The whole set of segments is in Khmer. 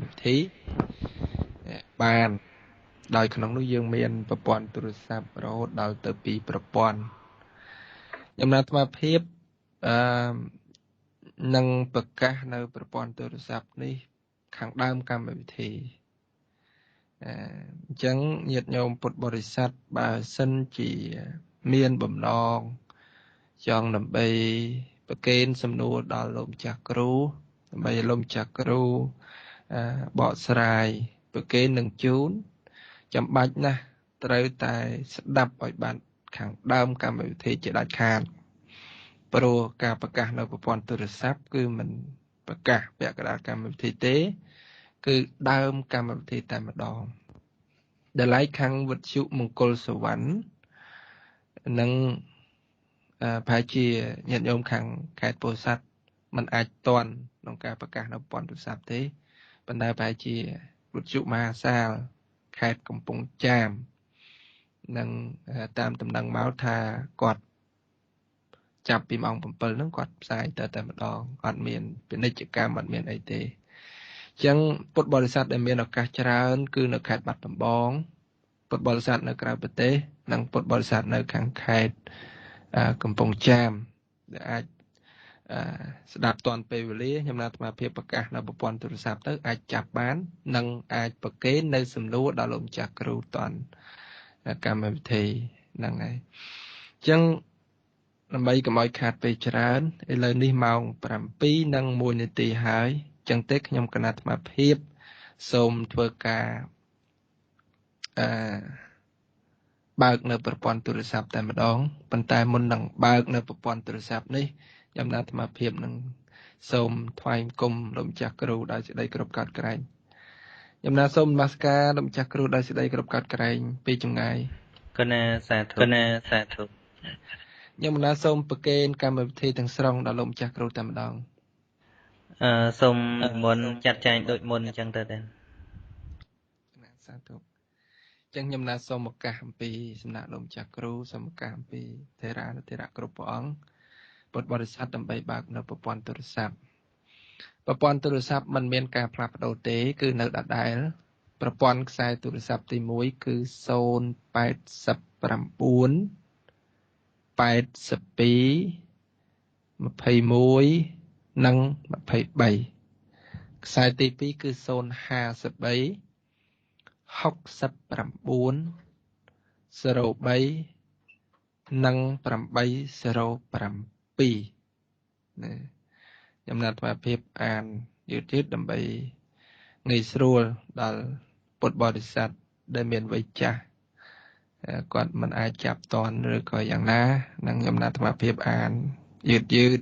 វិធីបានដោយក្នុងនោះយើងមានប្រព័ន្ធទូរស័ព្ទរហូតដល់ទៅ2ប្រព័ន្ធចំណាត់អាត្មាភាពនឹងប្រកាសនៅប្រព័ន្ធទូរស័ព្ទនេះខាងដើមកម្មវិធីអញ្ចឹងញាតិញោមពុទ្ធបរិស័ទបើសិនជាមានបំណងចង់ដើម្បីប្រកេនសំណួរដល់លោកម្ចាស់គ្រូដើម្បីលោកម្ចាស់គ្រូបកស្រាយប្រកេននឹងជូនចាំបាច់ណាស់ត្រូវតែស្ដាប់ឲ្យបានខាងដើមកម្មវិធីជាដាច់ខាតព្រោះការប្រកាសនៅប្រព័ន្ធទូរស័ព្ទគឺមិនប្រកាសពាក់កណ្ដាលកម្មវិធីទេគឺដើមកម្មវិធីតែម្ដងដែលឡែកខាងវិទ្យុមង្គលសវណ្ណនឹងប្រហែលជាញាតិញោមខាងខេត្តពោធិ៍សាត់มันអាចតន់ក្នុងការប្រកាសនៅប្រព័ន្ធទូរស័ព្ទទេប៉ុន្តែប្រហែលជាវិទ្យុមហាសាលខេត្តកំពង់ចាមនឹងតាមដំណឹងមកថាគាត់ចាប់ពីម៉ោង 7 ហ្នឹងគាត់ផ្សាយទៅតែម្ដងអត់មានពាណិជ្ជកម្មអត់មានអីទេអញ្ចឹងពុទ្ធបរិស័ទដែលមានឱកាសច្រើនគឺនៅខេត្តបាត់ដំបងពុទ្ធបរិស័ទនៅក្រៅប្រទេសនិងពុទ្ធបរិស័ទនៅខាងខេត្តកំពង់ចាមដែលអាចស្ដាប់តាន់ពេលវេលាខ្ញុំណាត់អាត្មាភាពប្រកាសនៅប្រព័ន្ធទូរស័ព្ទទៅអាចចាប់បាននិងអាចប្រកេននៅសំណួរដល់លោកម្ចាស់គ្រូតាន់កម្មវិធីហ្នឹងហើយអញ្ចឹងដើម្បីកុំឲ្យខាតពេលច្រើនឥឡូវនេះម៉ោង 7:01 នាទីហើយអញ្ចឹងទេខ្ញុំគណៈអាត្មាភាពសូមធ្វើការបើកនៅប្រព័ន្ធទូរស័ព្ទតែម្ដងប៉ុន្តែមុននឹងបើកនៅប្រព័ន្ធទូរស័ព្ទនេះខ្ញុំណាត់អាត្មាភាពនឹងសូមថ្វាយបង្គំលោកម្ចាស់គ្រូដោយសេចក្តីគោរពកោតក្រែងខ្ញុំណាត់សូមនមស្ការលោកម្ចាស់គ្រូដោយសេចក្តីគោរពកោតក្រែងពីចម្ងាយគណៈសាធុខ្ញុំណាត់សូមប្រកេនកម្មវិធីទាំងស្រុងដល់លោកម្ចាស់គ្រូតែម្ដងសូមមុនចាត់ចែងដូចមុនអញ្ចឹងទៅដែរសាធុចឹងខ្ញុំណាសូមឱកាសអំពីសំណាក់លោកម្ចាស់គ្រូសូមឱកាសអំពីថេរានុថេរៈគ្រប់ព្រះអង្គពុទ្ធបរិស័ទដើម្បីបើកនៅប្រព័ន្ធទូរស័ព្ទមិនមានការផ្លាស់ប្ដូរទេគឺនៅដដែលប្រព័ន្ធខ្សែទូរស័ព្ទទី1គឺ089 82 21និង23ខ្សែទី2គឺ053 69 03និង807ណាខ្ញុំណាត់អាត្មាភាពអានយឺតៗដើម្បីងាយស្រួលដល់ពុទ្ធបរិស័ទដែលមានវ័យចាស់គាត់មិនអាចចាប់តន់ឬក៏យ៉ាងណានឹងខ្ញុំណាត់អាត្មាភាពអានយឺត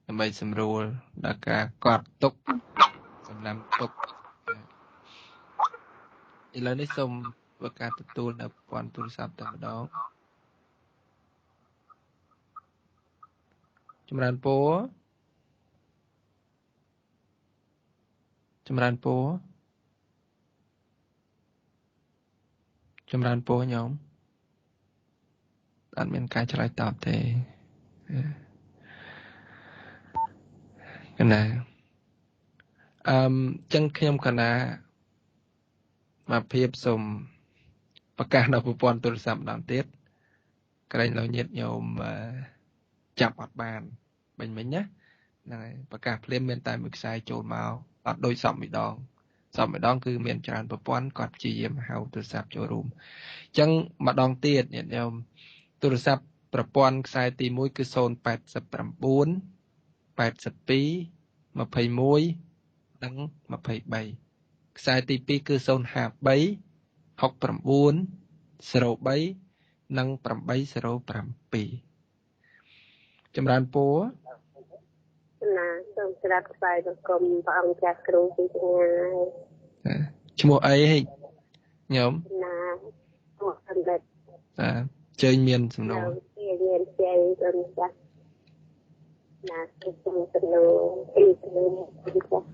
ដើម្បីសម្រួលដល់ការកត់ទុកសម្រាប់ទុកឥឡូវនេះសូមធ្វើការទទួលនៅប្រព័ន្ធទូរស័ព្ទតែម្ដងចម្រើនពរញោមអត់មានការឆ្លើយតបទេកណាចឹងខ្ញុំកណាមកភាពសូមប្រកាសនៅប្រព័ន្ធទូរស័ព្ទម្ដងទៀតក្រែងលោកញាតិញោមចាប់អត់បានបាញ់មិញណាហ្នឹងហើយប្រកាសភ្លាមមានតែមួយខ្សែចូលមកអត់ដូចសពម្ដងគឺមានច្រើនប្រព័ន្ធគាត់ព្យាយាមហៅទូរស័ព្ទចូលរួមអញ្ចឹងម្ដងទៀតញាតិញោមទូរស័ព្ទប្រព័ន្ធខ្សែទី1គឺ089 82 21និង23ខ្សែទី2គឺ053 69 03និង807ចម្រើនពរណាសូមស្ដាប់ថ្វាយបង្គំព្រះអង្គចាស់គ្រូពីចម្ងាយឈ្មោះអីហិញោមណាឈ្មោះសំដេចជើញមានសំណួរមានជើញសំចាស់ណាគឺសំណួរពីសំណួរចាស់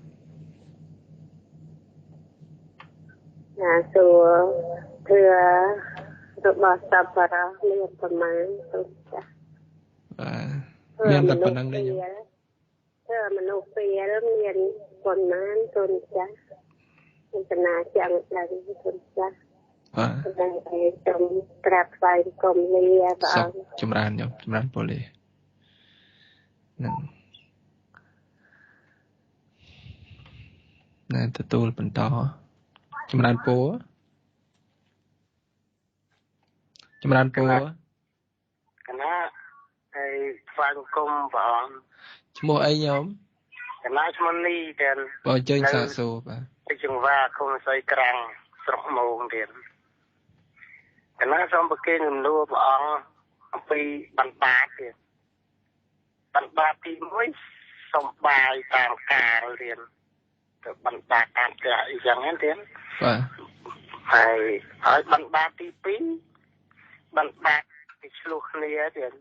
ណាសួរធ្វើរបស់សប្បុរសមានប្រមាណទៅចាស់មានតែប៉ុណ្្នឹងទេញោមធ្វើមនុស្សពីរមានប្រមាណទៅចាស់ ចំណាចាំដល់គុណចាស់ បាទ តែសូមក្រាបថ្វាយគុំលាព្រះ សុខ អង្គ ចម្រើនញោមចម្រើនពលីហ្នឹងណែទទួលបន្តចម្រើនពរចម្រើនពរ កណាហើយថ្វាយបង្គំព្រះអង្គ ឈ្មោះអីញោមក ណាឈ្មោះនេះទៀត បើអញ្ជើញសាកសួរបាទ ពីចង្វាគុំស្អីក្រាំងស្រុកមោងទៀតកណាសូមប្រគេនជំនួសព្រះអង្គអំពីបណ្ដាទៀតបណ្ដាទី1សូមបាយតាមកាលទៀតទៅបណ្ដាតាមផ្ទះអីចឹងទៀត បាទ ហើយបណ្ដាទី2បណ្ដាពីឆ្លោះគ្នាទៀត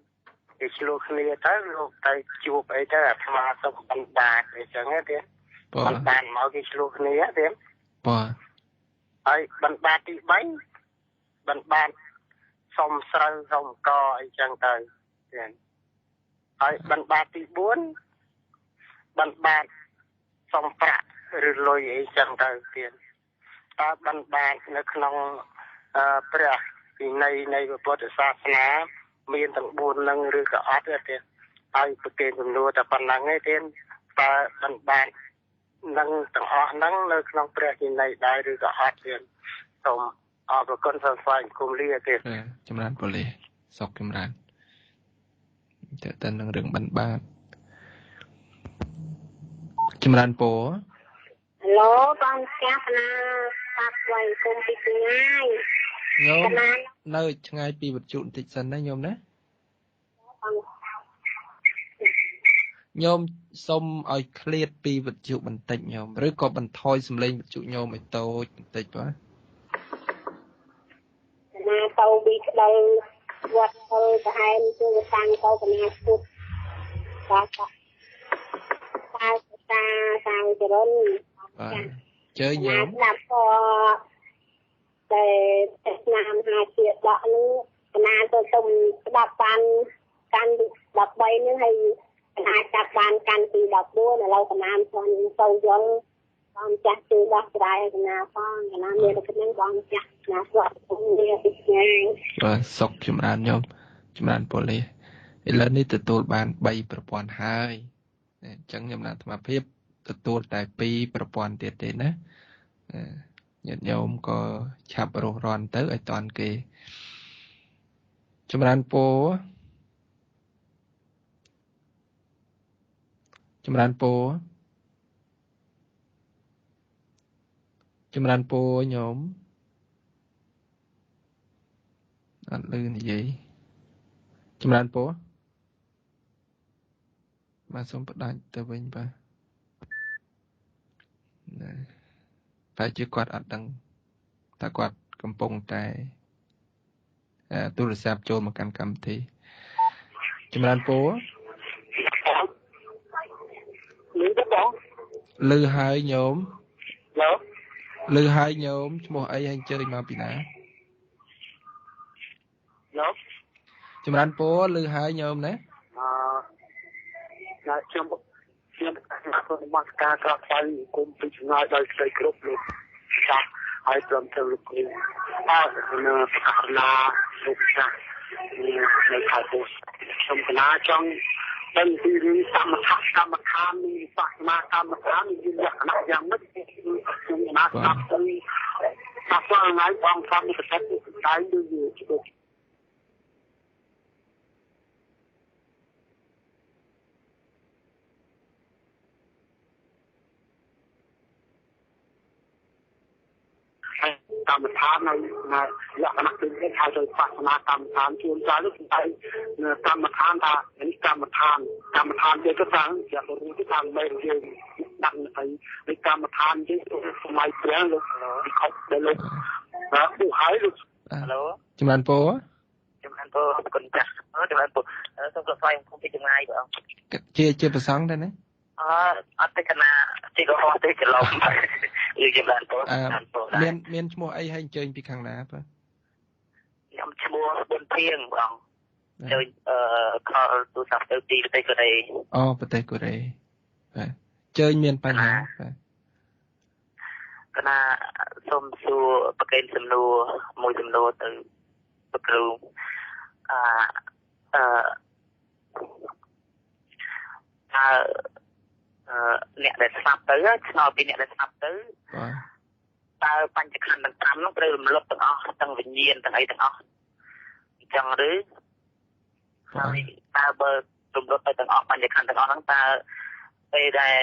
ពីឆ្លោះគ្នាទៅលោកទៅជួបអីទៅអាត្មាសុំបណ្ដាអីចឹងទៀត បាទ បណ្ដាមកគេឆ្លោះគ្នាទៀត បាទ ហើយបណ្ដាទី3បណ្ដាសុំស្រូវសុំកអីចឹងទៅទៀតហើយបណ្ដាទី4បណ្ដាសុំប្រាក់ឬលុយអីចឹងទៅទៀតតើបណ្ដានៅក្នុងព្រះវិន័យនៃពុទ្ធសាសនាមានទាំង4នឹងឬក៏អត់ទេហើយប្រគេនជំនួសតែប៉ុណ្ណឹងទេតើបណ្ដានឹងទាំងអស់ហ្នឹងនៅក្នុងព្រះវិន័យដែរឬក៏អត់ទៀតសូមអរគុណសូមស្វាគមន៍លាទេ ចម្រើនពលីសុខចម្រើនតើតើនឹងរឿងបណ្ឌបាតចម្រើនពរ ឡូបងចាស់ណាបាត់ໄວគុំពីថ្ងៃ ញោមនៅឆ្ងាយពីវិទ្យុបន្តិចសិនណាញោមណាញោមសុំឲ្យឃ្លាតពីវិទ្យុបន្តិចញោមឬក៏បន្ថយសំឡេងវិទ្យុញោមឲ្យតូចបន្តិចបាទ ណាទៅពីក្តីវត្តទៅប្រហែលគឺតាំងទៅកណាពុទ្ធបាទតាសាងចរុន បាទជើញញោម ស្ដាប់ក៏តែឆ្នាំ5ជាដកនេះកណាទៅទុំស្ដាប់បានកាន់13នេះហើយកណាចាប់បានកាន់ទី14ឥឡូវកណាមិនទៅយល់បងចាស់ជួយដោះស្រាយកណាផងកណាមានតែហ្នឹងបងចាស់ណាស្វាក់គុំលាពីថ្ងៃ បាទសុខចម្រើនញោមចម្រើនពលីឥឡូវនេះទទួលបាន3ប្រព័ន្ធហើយអញ្ចឹងខ្ញុំណាអាត្មាភាពទទួលតែ2ប្រព័ន្ធទៀតទេណាញាតិញោមក៏ឆាប់រស់រាន់ទៅឲ្យតាន់គេចម្រើនពរចម្រើនពរចម្រើនពរញោមអត់លឺនិយាយចម្រើនពរបាទសូមផ្ដាច់ទៅវិញបាទណាតែជាគាត់អត់ដឹងថាគាត់កំពុងតែទូរស័ព្ទចូលមកកាន់កម្មវិធីចម្រើនពរ លឺទេបង លឺហើយញោម ឡូ លឺហើយញោមឈ្មោះអីហើយអញ្ជើញមកពីណា ឡូ ចម្រើនពរលឺហើយញោមណា ខ្ញុំមកការក្រោកទៅគុំពីឆ្ងាយដោយស្ដីគ្រប់លោកចាស់ហើយព្រមទាំងលោកគ្រូអរនៅសាសនាលោកចាស់នៅខេត្តពោធិ៍ខ្ញុំកណាចង់ដឹងពីរឿងសមថកម្មដ្ឋាននិងវិបស្សនាកម្មដ្ឋានមានលក្ខណៈយ៉ាងម៉េចខ្ញុំកណាស្ដាប់ទៅថាស្អល់ថ្ងៃបងធម្មសិទ្ធិដៃដូចជាកម្មដ្ឋាននៅលក្ខណៈដូចនេះហៅថាបស្សនាកម្មដ្ឋានជួនកាលនោះតែកម្មដ្ឋានថានេះកម្មដ្ឋានយើងទៅខាងជារូបទៅខាងមេយើងដាក់ទៅកម្មដ្ឋានយើងសម័យព្រះលោកពិខុដែលលោកបាទពួកហើយលោកហៅ ចម្រើនពរ ចំណានពរអរគុណចាស់ចំណានពរសូមស្វាគមន៍ពីចម្ងាយបង ជាប្រសងដែរណា អត់ទេកណាទីរហ័សទេច្រឡំយើងចំណានពរ មានឈ្មោះអីហើយអញ្ជើញពីខាងណាបាទ ខ្ញុំឈ្មោះប៊ុនធៀងបងជួយខលទូរស័ព្ទទៅទីប្រទេសកូរ៉េ អូប្រទេសកូរ៉េបាទអញ្ជើញមានបញ្ហាបាទ ក កណាសូមសួរប្រកេនសំណួរមួយសំណួរទៅលោកគ្រូអឺអឺអ្នកដែលស្លាប់ទៅឆ្ងល់ពីអ្នកដែលស្លាប់ទៅតើបញ្ចក្ខន្ធទាំង5នោះត្រូវរំលត់ទាំងអស់ទាំងវិញ្ញាណទាំងអីទាំងអស់អញ្ចឹងឬហើយតើបើរំលត់ទៅទាំងអស់បញ្ចក្ខន្ធទាំងអស់ហ្នឹងតើពេលដែល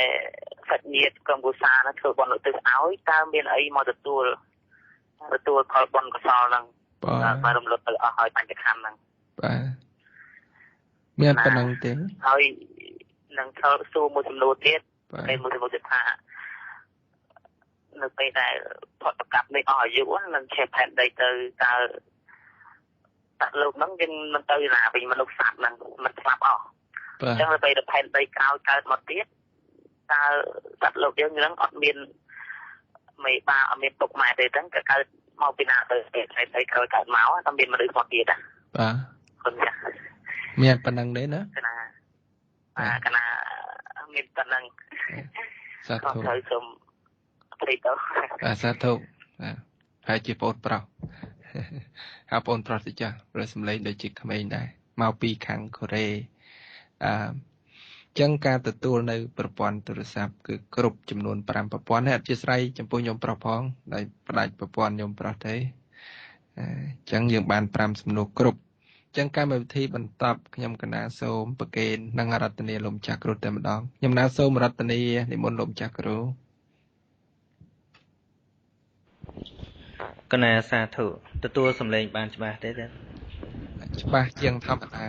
សាច់ញាតិក្រុមគ្រួសារនោះធ្វើបុណ្យឧទ្ទិសឲ្យតើមានអីមកទទួលផលបុណ្យកុសលហ្នឹងបាទរំលត់ទៅអស់ហើយបញ្ចក្ខន្ធហ្នឹងបាទមានប៉ុណ្ណឹងទេហើយនឹងធ្វើសួរមួយសំណួរទៀតពេលមួយសំណួរទៀតថានៅពេលដែលផុតប្រកាសនេះអស់អាយុនឹងឆេះផែនដីទៅតើលោកហ្នឹងយើងមិនទៅណាវិញមនុស្សសត្វហ្នឹងមិនស្លាប់អស់អញ្ចឹងទៅពេលដែលផែនដីក្រោយកើតមកទៀតតើសត្វលោកយើងហ្នឹងអត់មានមេបាអត់មានពុកម៉ែទេហ្នឹងក៏កើតមកពីណាទៅផែនដីក្រោយកើតមកតែមានមនុស្សមកទៀតបាទគុណចាស់មានប៉ុណ្ណឹងទេណាកណាមានប៉ុណ្ណឹងសាធុសូមអភ័យទោសសាធុហើយជាបងប្រុសហើយបងប្រុសទៅចាស់ព្រោះសម្លេងដូចជាក្មេងដែរមកពីខាងកូរ៉េចឹងការទទួលនៅប្រព័ន្ធទូរស័ព្ទគឺគ្រប់ចំនួន5ប្រព័ន្ធហើយអធិស្ឋានចំពោះខ្ញុំប្រុសផងដែលផ្ដាច់ប្រព័ន្ធខ្ញុំប្រុសទេចឹងយើងបាន5សំណួរគ្រប់ចឹងកម្មវិធីបន្តខ្ញុំកណាសូមប្រកេននិងរតនាលោកម្ចាស់គ្រូតែម្ដងខ្ញុំណាសូមរតនានិមន្តលោកម្ចាស់គ្រូកណាសាធុទទួលសម្លេងបានច្បាស់ទេច្បាស់ជាងធម្មតា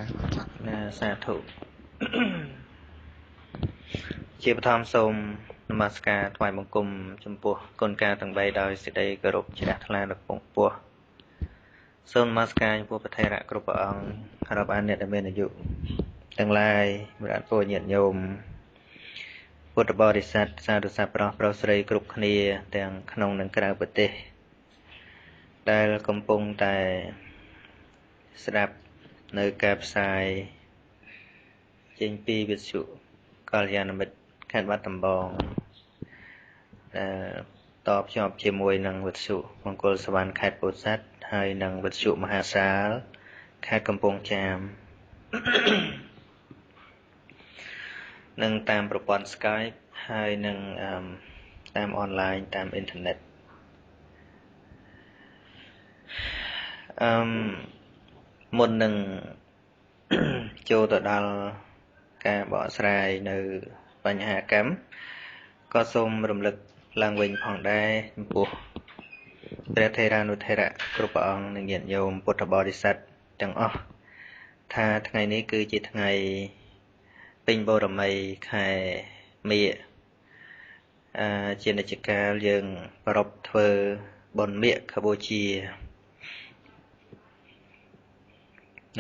ណាសាធុជាបឋមសូមនមស្ការថ្វាយបង្គំចំពោះគុណការទាំង3ដោយសេចក្តីគោរពជ្រះថ្លាដល់ពងពោះសូមនមស្ការចំពោះព្រះថេរៈគ្រប់ព្រះអង្គរាប់អានអ្នកដែលមានអាយុទាំងឡាយបរិបទញាតិញោមពុទ្ធបរិស័ទសាធុសាស្ត្រប្រុសស្រីគ្រប់គ្នាទាំងក្នុងនិងក្រៅប្រទេសដែលកំពុងតែស្ដាប់នៅការផ្សាយចេញពីវិទ្យុកល្យាណមិត្តខេត្តបាត់ដំបងតបភ្ជាប់ជាមួយនឹងវិទ្យុមង្គលសវណ្ណខេត្តពោធិ៍សាត់ហើយនឹងវិទ្យុមហាសាលខេត្តកំពង់ចាមនិងតាមប្រព័ន្ធ Skype ហើយនឹងតាមអនឡាញតាមអ៊ីនធឺណិតមុននឹងចូលទៅដល់ការបកស្រាយនៅបញ្ហាកម្មក៏សូមរំលឹកឡើងវិញផងដែរចំពោះព្រះថេរានុថេរៈគ្រប់ព្រះអង្គនិងញាតិញោមពុទ្ធបរិស័ទទាំងអស់ថាថ្ងៃនេះគឺជាថ្ងៃពេញបូរមីខែមិញជានិច្ចកាលយើងប្រពធ្វើបុណ្យមាឃបូជា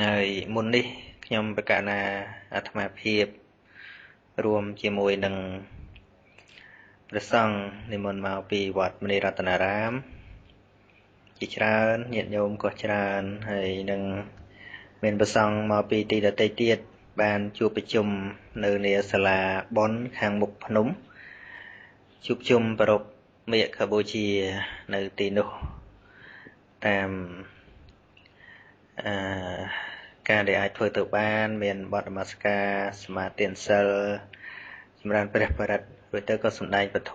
ហើយមុននេះខ្ញុំប្រកាសណាអាត្មាភាពរួមជាមួយនឹងព្រះសង្ឃនិមន្តមកពីវត្តមនីរតនារាមជាច្រើនញាតិញោមក៏ច្រើនហើយនឹងមានព្រះសង្ឃមកពីទីដទៃទៀតបានជួបប្រជុំនៅនាសាលាបុណ្យខាងមុខភ្នំជួបជុំប្រពមេឃបូជានៅទីនោះតាមការដែលអាចធ្វើទៅបានមានបទនមស្ការសមាទានសិលចម្រើនព្រះបរិត្តរួចទៅក៏សម្ដែងពធ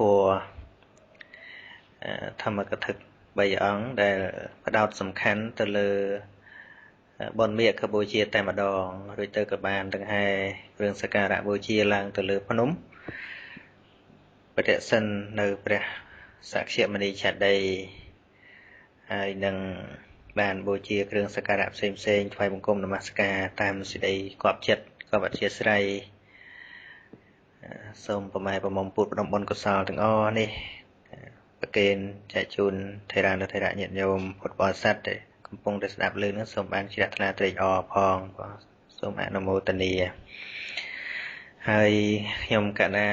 ធម្មកថា3អង្គដែលផ្ដោតសំខាន់ទៅលើបុណ្យមាឃបូជាតែម្ដងរួចទៅក៏បានដង្ហែគ្រឿងសក្ការៈបូជាឡើងទៅលើភ្នំបដិសិននៅព្រះសក្យមនីឆាដីហើយនឹងបានបូជាគ្រឿងសក្ការៈផ្សេងថ្វាយបង្គំនមស្ការតាមសេចក្តីគប់ចិត្តក៏អធិស្ឋានសូមប្រម៉ែប្រមុំពុទ្ធប្រដំបុណ្យកុសលទាំងអស់នេះប្រកេនចែកជូនថេរានុថេរៈញាតិញោមពុទ្ធបរិស័ទដែលកំពុងតែស្ដាប់ឮនឹងសូមបានជ្រះថ្លាត្រេកអរផងសូមអនុមោទនាហើយខ្ញុំកណា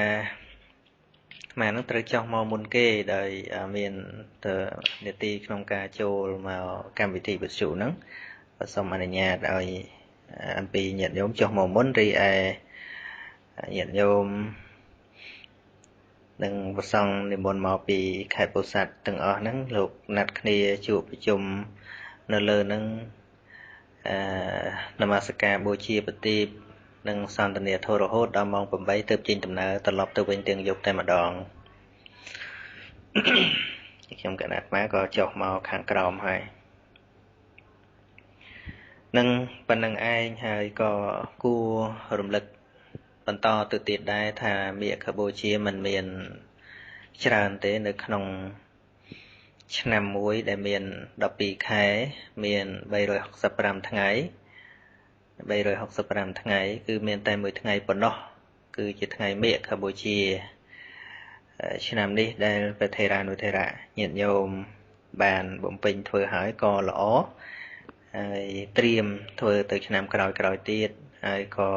អានឹងត្រូវចោះមកមុនគេដោយមានទៅនីតិក្នុងការចូលមកកម្មវិធីវិទ្យុហ្នឹងសូមអនុញ្ញាតឲ្យអំពីញាតិញោមចុះមកមុនរីឯញាតិញោម នឹងប្រសង់និមន្តមកពីខេត្តពោធិ៍សាត់ទាំងអស់ហ្នឹងលោកណាត់គ្នាជួបប្រជុំនៅលើហ្នឹងនមស្ការបូជាប្រទីបនិងសន្ទនាធម៌រហូតដល់ម៉ោង 8 ទើបចេញដំណើរត្រឡប់ទៅវិញទាំងយប់តែម្ដងខ្ញុំកណាត់មកក៏ចុះមកខាងក្រោមហើយនឹងប៉ុណ្្នឹងឯងហើយក៏គួររំលឹកបន្តទៅទៀតដែរថាមាឃបូជាមិនមានច្រើនទេនៅក្នុងឆ្នាំមួយដែលមាន12ខែមាន365ថ្ងៃ365ថ្ងៃគឺមានតែមួយថ្ងៃប៉ុណ្ណោះគឺជាថ្ងៃមាឃបូជាឆ្នាំនេះដែលព្រះថេរានុថេរៈញាតិញោមបានបំពេញធ្វើហើយក៏ល្អហើយត្រៀមធ្វើទៅឆ្នាំក្រោយទៀតហើយក៏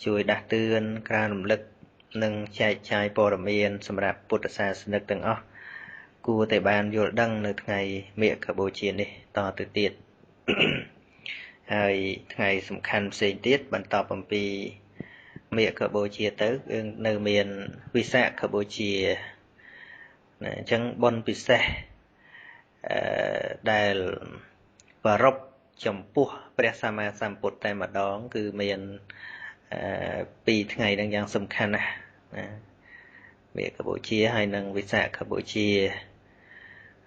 ជួយដាស់តឿនក្រើនរំលឹកនិងចែកចាយព័ត៌មានសម្រាប់ពុទ្ធសាសនិកទាំងអស់គួរតែបានយល់ដឹងនៅថ្ងៃមាឃបូជានេះតទៅទៀតហើយថ្ងៃសំខាន់ផ្សេងទៀតបន្តអំពីមាឃបូជាទៅនៅមានវិសាខបូជាណាអញ្ចឹងបុណ្យពិសេសដែលប្រារព្ធចំពោះព្រះសម្មាសម្ពុទ្ធតែម្ដងគឺមាន2ថ្ងៃហ្នឹងយ៉ាងសំខាន់ណាស់ណាមាឃបូជាហើយនិងវិសាខបូជា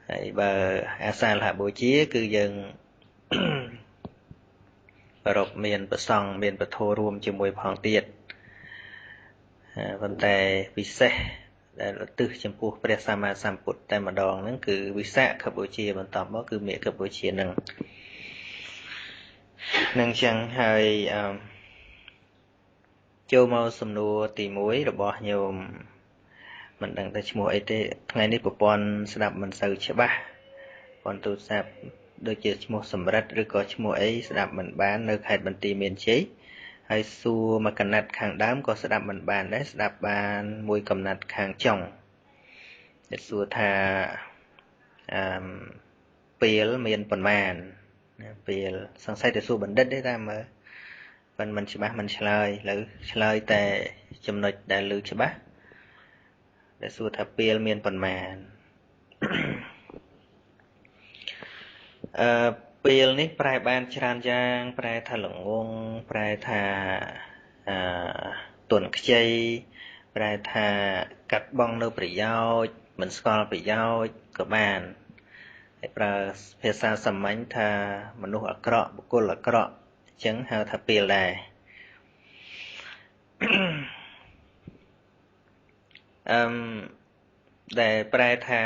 ហើយបើអាសាฬហបូជាគឺយើងប្រពមានប្រសង់មានពធរួមជាមួយផងទៀតប៉ុន្តែពិសេសដែលឧទ្ទិសចំពោះព្រះសម្មាសម្ពុទ្ធតែម្ដងហ្នឹងគឺវិសាខបូជាបន្តមកគឺមាឃបូជានឹងចឹងហើយចូលមកសំណួរទី1របស់ញោមមិនដឹងតែឈ្មោះអីទេថ្ងៃនេះប្រព័ន្ធស្ដាប់មិនសូវច្បាស់ប្រព័ន្ធទូរស័ព្ទដូចជាឈ្មោះសម្រិទ្ធឬក៏ឈ្មោះអីស្ដាប់មិនបាននៅខេត្តបន្ទាយមានជ័យហើយសួរមកកណាត់ខាងដើមក៏ស្ដាប់មិនបានដែរស្ដាប់បានមួយកំណាត់ខាងចុងតែសួរថាពេលមានប៉ុន្មានពេលសង្ស័យតែសួរបណ្ឌិតទេតែមើលប៉ុន្តែមិនច្បាស់មិនឆ្លើយឥឡូវឆ្លើយតែចំណុចដែលលើច្បាស់ដែលសួរថាពេលមានប៉ុន្មានពេលនេះប្រែបានច្រើនយ៉ាងប្រែថាល្ងងប្រែថាទន់ខ្ចីប្រែថាកាត់បងនៅប្រយោជន៍មិនស្គាល់ប្រយោជន៍ក៏បានហើយប្រើភាសាសាមញ្ញថាមនុស្សអាក្រក់បុគ្គលអាក្រក់អញ្ចឹងហៅថាពេលដែរដែលប្រែថា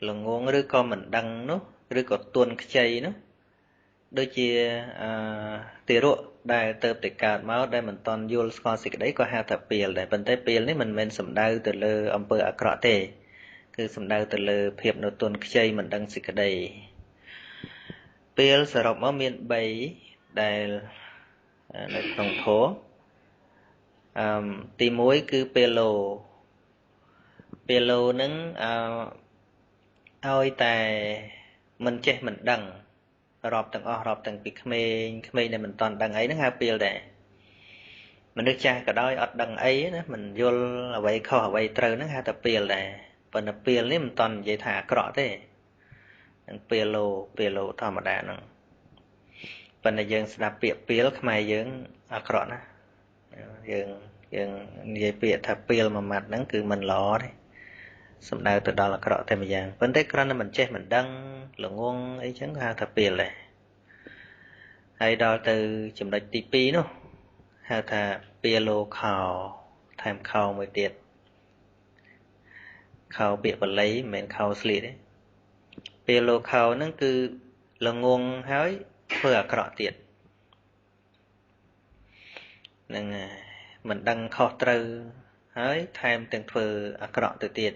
ល្ងងឬក៏មិនដឹងនោះឬក៏ទន់ខ្ចីនោះដូចជាទារកដែលទៅតែកើតមកដែលមិនតន់យល់ស្គាល់សេចក្តីក៏ហៅថាពេលដែរប៉ុន្តែពេលនេះមិនមែនសំដៅទៅលើអំពើអាក្រក់ទេគឺសំដៅទៅលើភាពនៅទន់ខ្ចីមិនដឹងសេចក្តីពេលសរុបមកមាន3ដែលនៅក្នុងធម៌ទី1គឺពេលលោនឹងឲ្យតែមិនចេះមិនដឹងរាប់ទាំងអស់រាប់ទាំងពីក្មេងដែលមិនតាន់ដឹងអីហ្នឹងហៅពេលដែរមនុស្សចាស់ក៏ដោយអត់ដឹងអីណាមិនយល់អ្វីខុសអ្វីត្រូវហ្នឹងហៅថាពេលដែរប៉ុន្តែពេលនេះមិនតាន់និយាយថាអាក្រក់ទេនឹងពេលលោធម្មតាហ្នឹងប៉ុន្តែយើងស្ដាប់ពាក្យពេលខ្មែរយើងអាក្រក់ណាយើងនិយាយពាក្យថាពេលមួយម៉ាត់ហ្នឹងគឺមិនល្អទេសំដៅទៅដល់អាក្រក់តែម្យ៉ាងប៉ុន្តែគ្រាន់តែមិនចេះមិនដឹងល្ងងអីចឹងហៅថាពេលដែរហើយដល់ទៅចំណុចទី2នោះហៅថាពេលលោខោថែមខោមួយទៀតខោពាក្យបាលីមិនមែនខោស្លៀកទេពេលលោខោហ្នឹងគឺល្ងងហើយធ្វើអាក្រក់ទៀតនឹងមិនដឹងខុសត្រូវហើយថែមទាំងធ្វើអាក្រក់ទៅទៀត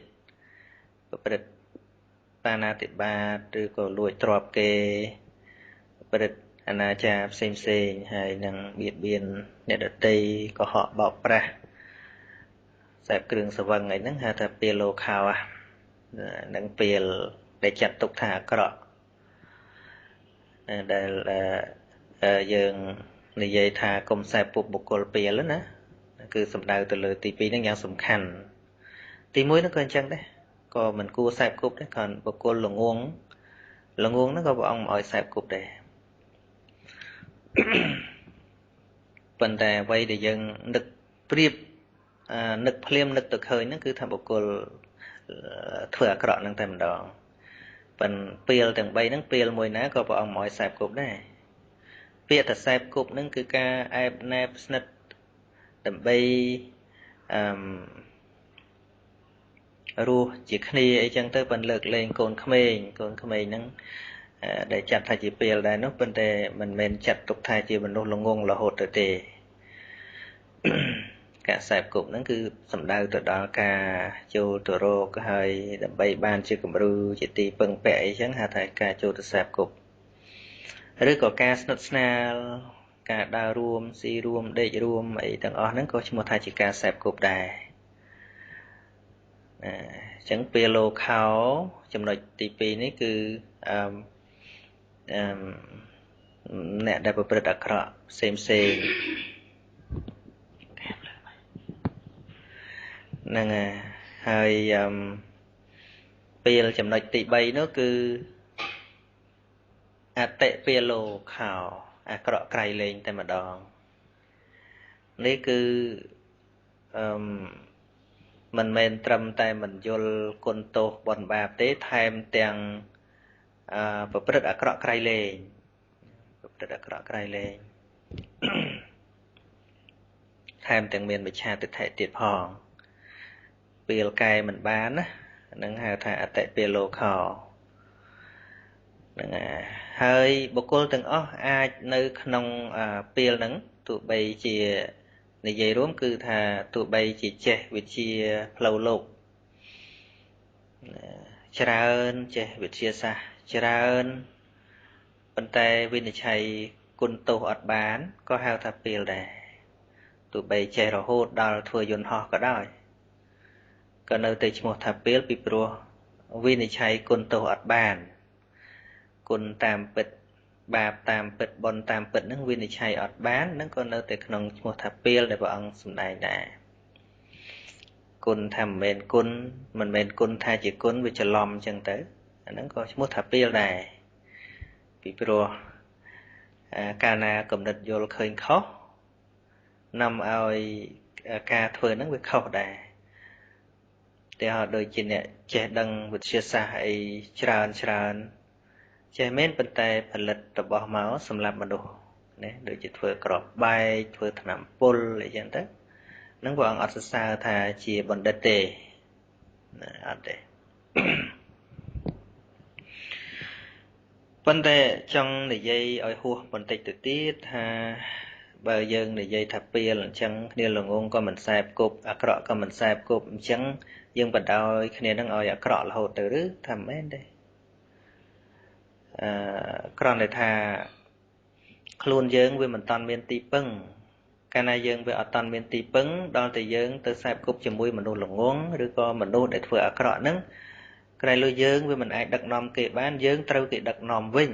ប្រព្រឹត្តបាណាតិបាតឬក៏លួចទ្រព្យគេប្រព្រឹត្តអនាចារផ្សេងហើយនឹងបៀតបៀនអ្នកដទៃកុហកបោកប្រាស់សេពគ្រឿងសវឹងអីហ្នឹងហៅថាពេលលោខោនឹងពេលដែលចាត់ទុកថាអាក្រក់ដែលយើងនិយាយថាគុំខ្សែពុបបុគ្គលពេលណាគឺសំដៅទៅលើទី2ហ្នឹងយ៉ាងសំខាន់ ទីមួយnóក៏អញ្ចឹងដែរក៏មិនគួរខ្សែបគប់ដែរគ្រាន់បុគ្គលល្ងងហ្នឹងក៏ព្រះអង្គមិនឲ្យខ្សែបគប់ដែរប៉ុន្តែអ្វីដែលយើងនឹកព្រៀបនឹកភ្លាមនឹកទៅឃើញហ្នឹងគឺថាបុគ្គលធ្វើអាក្រក់ហ្នឹងតែម្ដងប៉ុន្តែពេលទាំង3ហ្នឹងពេលមួយណាក៏ព្រះអង្គមិនឲ្យខ្សែបគប់ដែរពាក្យថាខ្សែបគប់ហ្នឹងគឺការអែបណែបស្និទ្ធដើម្បីរស់ជាគ្នាអីចឹងទៅប៉ុន្តែលើកលែងកូនក្មេងហ្នឹងដែលចាត់ថាជាពេលដែរនោះប៉ុន្តែមិនមែនចាត់ទុកថាជាមនុស្សល្ងងរហូតទៅទេការខ្សែបគប់ហ្នឹងគឺសំដៅទៅដល់ការចូលទៅរកហើយដើម្បីបានជាគំរូជាទីពឹងពាក់អីចឹងហៅថាការចូលទៅខ្សែបគប់ឬក៏ការស្និទ្ធស្នាលការដើររួមស៊ីរួមដេករួមអីទាំងអស់ហ្នឹងក៏ឈ្មោះថាជាការខ្សែបគប់ដែរអញ្ចឹងពេលលោខោចំណុចទី2នេះគឺអ្នកដែលប្រព្រឹត្តអាក្រក់ផ្សេងហ្នឹងហើយពេលចំណុចទី3នោះគឺអតិពេលលោខោអាក្រក់ក្រៃលែងតែម្ដងនេះគឺមិនមែនត្រឹមតែមិនយល់គុណទោសបុណ្យបាបទេថែមទាំងប្រព្រឹត្តអាក្រក់ក្រៃលែងថែមទាំងមានមិច្ឆាទិដ្ឋិទៀតផងពេលកែមិនបានណាហ្នឹងហៅថាអតិពេលលោខោហ្នឹងហើយបុគ្គលទាំងអស់អាចនៅក្នុងពេលហ្នឹងទោះបីជានិយាយរួមគឺថាទោះបីជាចេះវិជ្ជាផ្លូវលោកច្រើនចេះវិទ្យាសាស្ត្រច្រើនប៉ុន្តែវិនិច្ឆ័យគុណទោសអត់បានក៏ហៅថាពេលដែរទោះបីចេះរហូតដល់ធ្វើយន្តហោះក៏ដោយក៏នៅតែឈ្មោះថាពេលពីព្រោះវិនិច្ឆ័យគុណទោសអត់បានគុណតាមពិតបាបតាមពិតបុណ្យតាមពិតហ្នឹងវិនិច្ឆ័យអត់បានហ្នឹងក៏នៅតែក្នុងឈ្មោះថាពេលដែលព្រះអង្គសម្ដែងដែរគុណថាមិនមែនគុណមិនមែនគុណថាជាគុណវាច្រឡំអញ្ចឹងទៅអាហ្នឹងក៏ឈ្មោះថាពេលដែរពីព្រោះកាលណាគំនិតយល់ឃើញខុសនាំឲ្យការធ្វើហ្នឹងវាខុសដែរតែដូចជាអ្នកចេះដឹងវិទ្យាសាស្ត្រអីច្រើនចេះមែនប៉ុន្តែផលិតរបស់មកសម្រាប់មនុស្សណាដូចជាធ្វើក្របបែកធ្វើថ្នាំពុលអីចឹងទៅនឹងព្រះអង្គអត់សរសើរថាជាបណ្ឌិតទេណាអត់ទេប៉ុន្តែចង់និយាយឲ្យហួសបន្តិចទៅទៀតថាបើយើងនិយាយថាពេលអញ្ចឹងគ្នាល្ងងក៏មិនខ្សែបគប់អាក្រក់ក៏មិនខ្សែបគប់អញ្ចឹងយើងបដ ாய் គ្នានឹងឲ្យអាក្រក់រហូតទៅឬថាមិនមែនទេគ្រាន់តែថាខ្លួនយើងវាមិនតាន់មានទីពឹងកាលណាយើងវាអត់តាន់មានទីពឹងដល់តែយើងទៅខ្សែបគប់ជាមួយមនុស្សល្ងងឬក៏មនុស្សដែលធ្វើអាក្រក់ហ្នឹងក្រែងលើយើងវាមិនអាចដឹកនាំគេបានយើងត្រូវគេដឹកនាំវិញ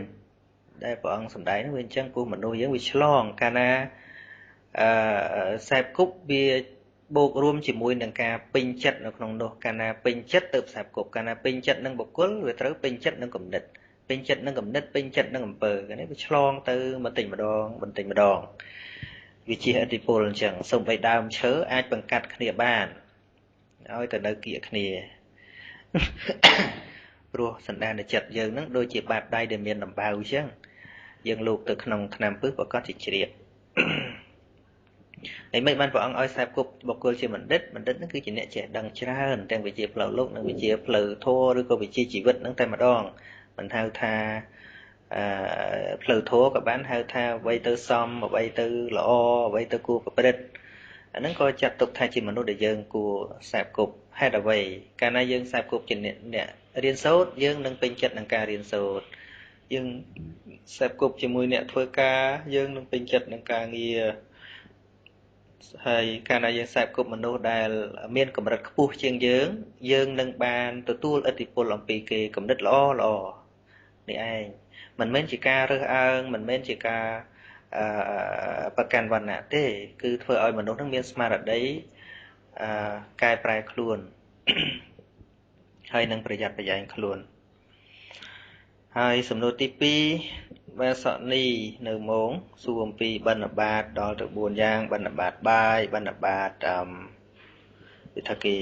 ដែលព្រះអង្គសម្ដែងវាអញ្ចឹងព្រោះមនុស្សយើងវាឆ្លងកាលណាខ្សែបគប់វាបូករួមជាមួយនឹងការពេញចិត្តនៅក្នុងនោះកាលណាពេញចិត្តទៅខ្សែបគប់កាលណាពេញចិត្តនឹងបុគ្គលវាត្រូវពេញចិត្តនឹងគំនិតពេញចិត្តនឹងគំនិតពេញចិត្តនឹងអំពើនេះវាឆ្លងទៅបន្តិចម្ដងវាជាឥទ្ធិពលអញ្ចឹងសូម្បីដើមឈើអាចបង្កាត់គ្នាបានឲ្យទៅនៅគៀកគ្នាព្រោះសន្តានចិត្តយើងនឹងដូចជាបាតដៃដែលមានដំបៅអញ្ចឹងយើងលោកទៅក្នុងថ្នាំពឹសប្រកាសជាជ្រាបហើយមិនបានព្រះអង្គឲ្យខ្សែបគប់បុគ្គលជាបណ្ឌិតហ្នឹងគឺជាអ្នកចេះដឹងច្រើនទាំងវិជ្ជាផ្លូវលោកនិងវិជ្ជាផ្លូវធម៌ឬក៏វិជ្ជាជីវិតហ្នឹងតែម្ដងមិនហៅថាផ្លូវធម៌ក៏បានហៅថាអ្វីទៅសមអ្វីទៅល្អអ្វីទៅគួរប្រព្រឹត្តអាហ្នឹងក៏ចាត់ទុកថាជាមនុស្សដែលយើងគួរខ្សែបគប់ហេតុអ្វីកាលណាយើងខ្សែបគប់ជាអ្នករៀនសូត្រយើងនឹងពេញចិត្តនឹងការរៀនសូត្រយើងខ្សែបគប់ជាមួយអ្នកធ្វើការយើងនឹងពេញចិត្តនឹងការងារហើយកាលណាយើងខ្សែបគប់មនុស្សដែលមានកម្រិតខ្ពស់ជាងយើងនឹងបានទទួលឥទ្ធិពលអំពីគេគំនិតល្អនេះឯងមិនមែនជាការរើសអើងមិនមែនជាការប្រកាន់វណ្ណៈទេគឺធ្វើឲ្យមនុស្សនឹងមានស្មារតីកែប្រែខ្លួន ហើយនឹងប្រយ័ត្នប្រយែងខ្លួនហើយសំណួរទី2វាសនីនៅម៉ោងសួរអំពីបណ្ឌបាតដល់ទៅ4យ៉ាងបណ្ឌបាតបាយបណ្ឌបាតវាថាគេ